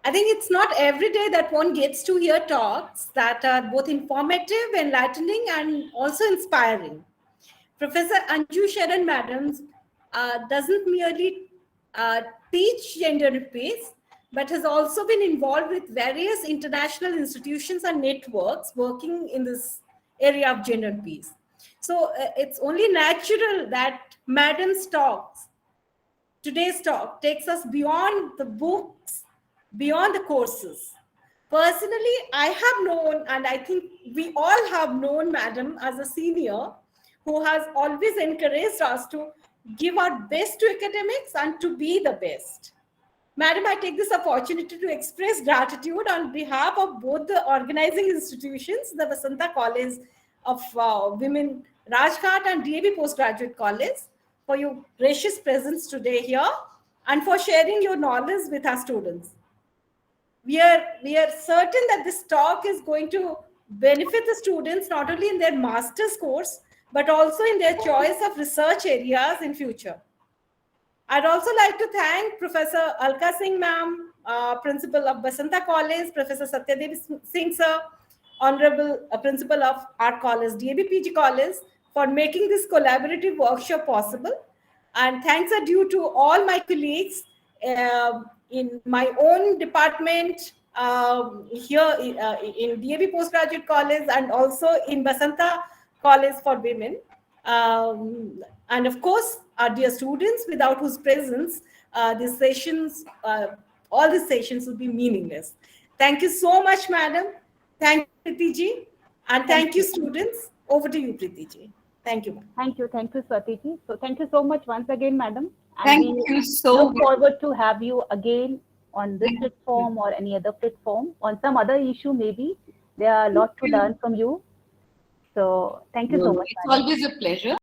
I think it's not every day that one gets to hear talks that are both informative, enlightening, and also inspiring. Professor Anjoo Sharan Madam doesn't merely teach gender peace, but has also been involved with various international institutions and networks working in this area of gender peace. So it's only natural that Madam's talks, today's talk, takes us beyond the books, beyond the courses. Personally, I have known, and I think we all have known Madam as a senior who has always encouraged us to give our best to academics and to be the best. Madam, I take this opportunity to express gratitude on behalf of both the organizing institutions, the Vasanta College of Women Rajghat and DAV Postgraduate College, for your gracious presence today here and for sharing your knowledge with our students. We are certain that this talk is going to benefit the students not only in their master's course, but also in their choice of research areas in future. I'd also like to thank Professor Alka Singh ma'am, Principal of Vasanta College, Professor Satyadev Singh sir, Honorable Principal of Art College, DAB College, for making this collaborative workshop possible. And thanks are due to all my colleagues in my own department here in DAB Postgraduate College and also in Vasanta College for Women. And of course, our dear students, without whose presence these sessions, all these sessions would be meaningless. Thank you so much, madam. Thank you, Preeti ji. And thank you, students. Over to you, Preeti ji. Thank you. Thank you, Swati ji. So thank you so much once again, madam. And Thank you so look forward to have you again on this platform or any other platform on some other issue. Maybe there are a lot to learn from you. So thank you so much. It's always a pleasure.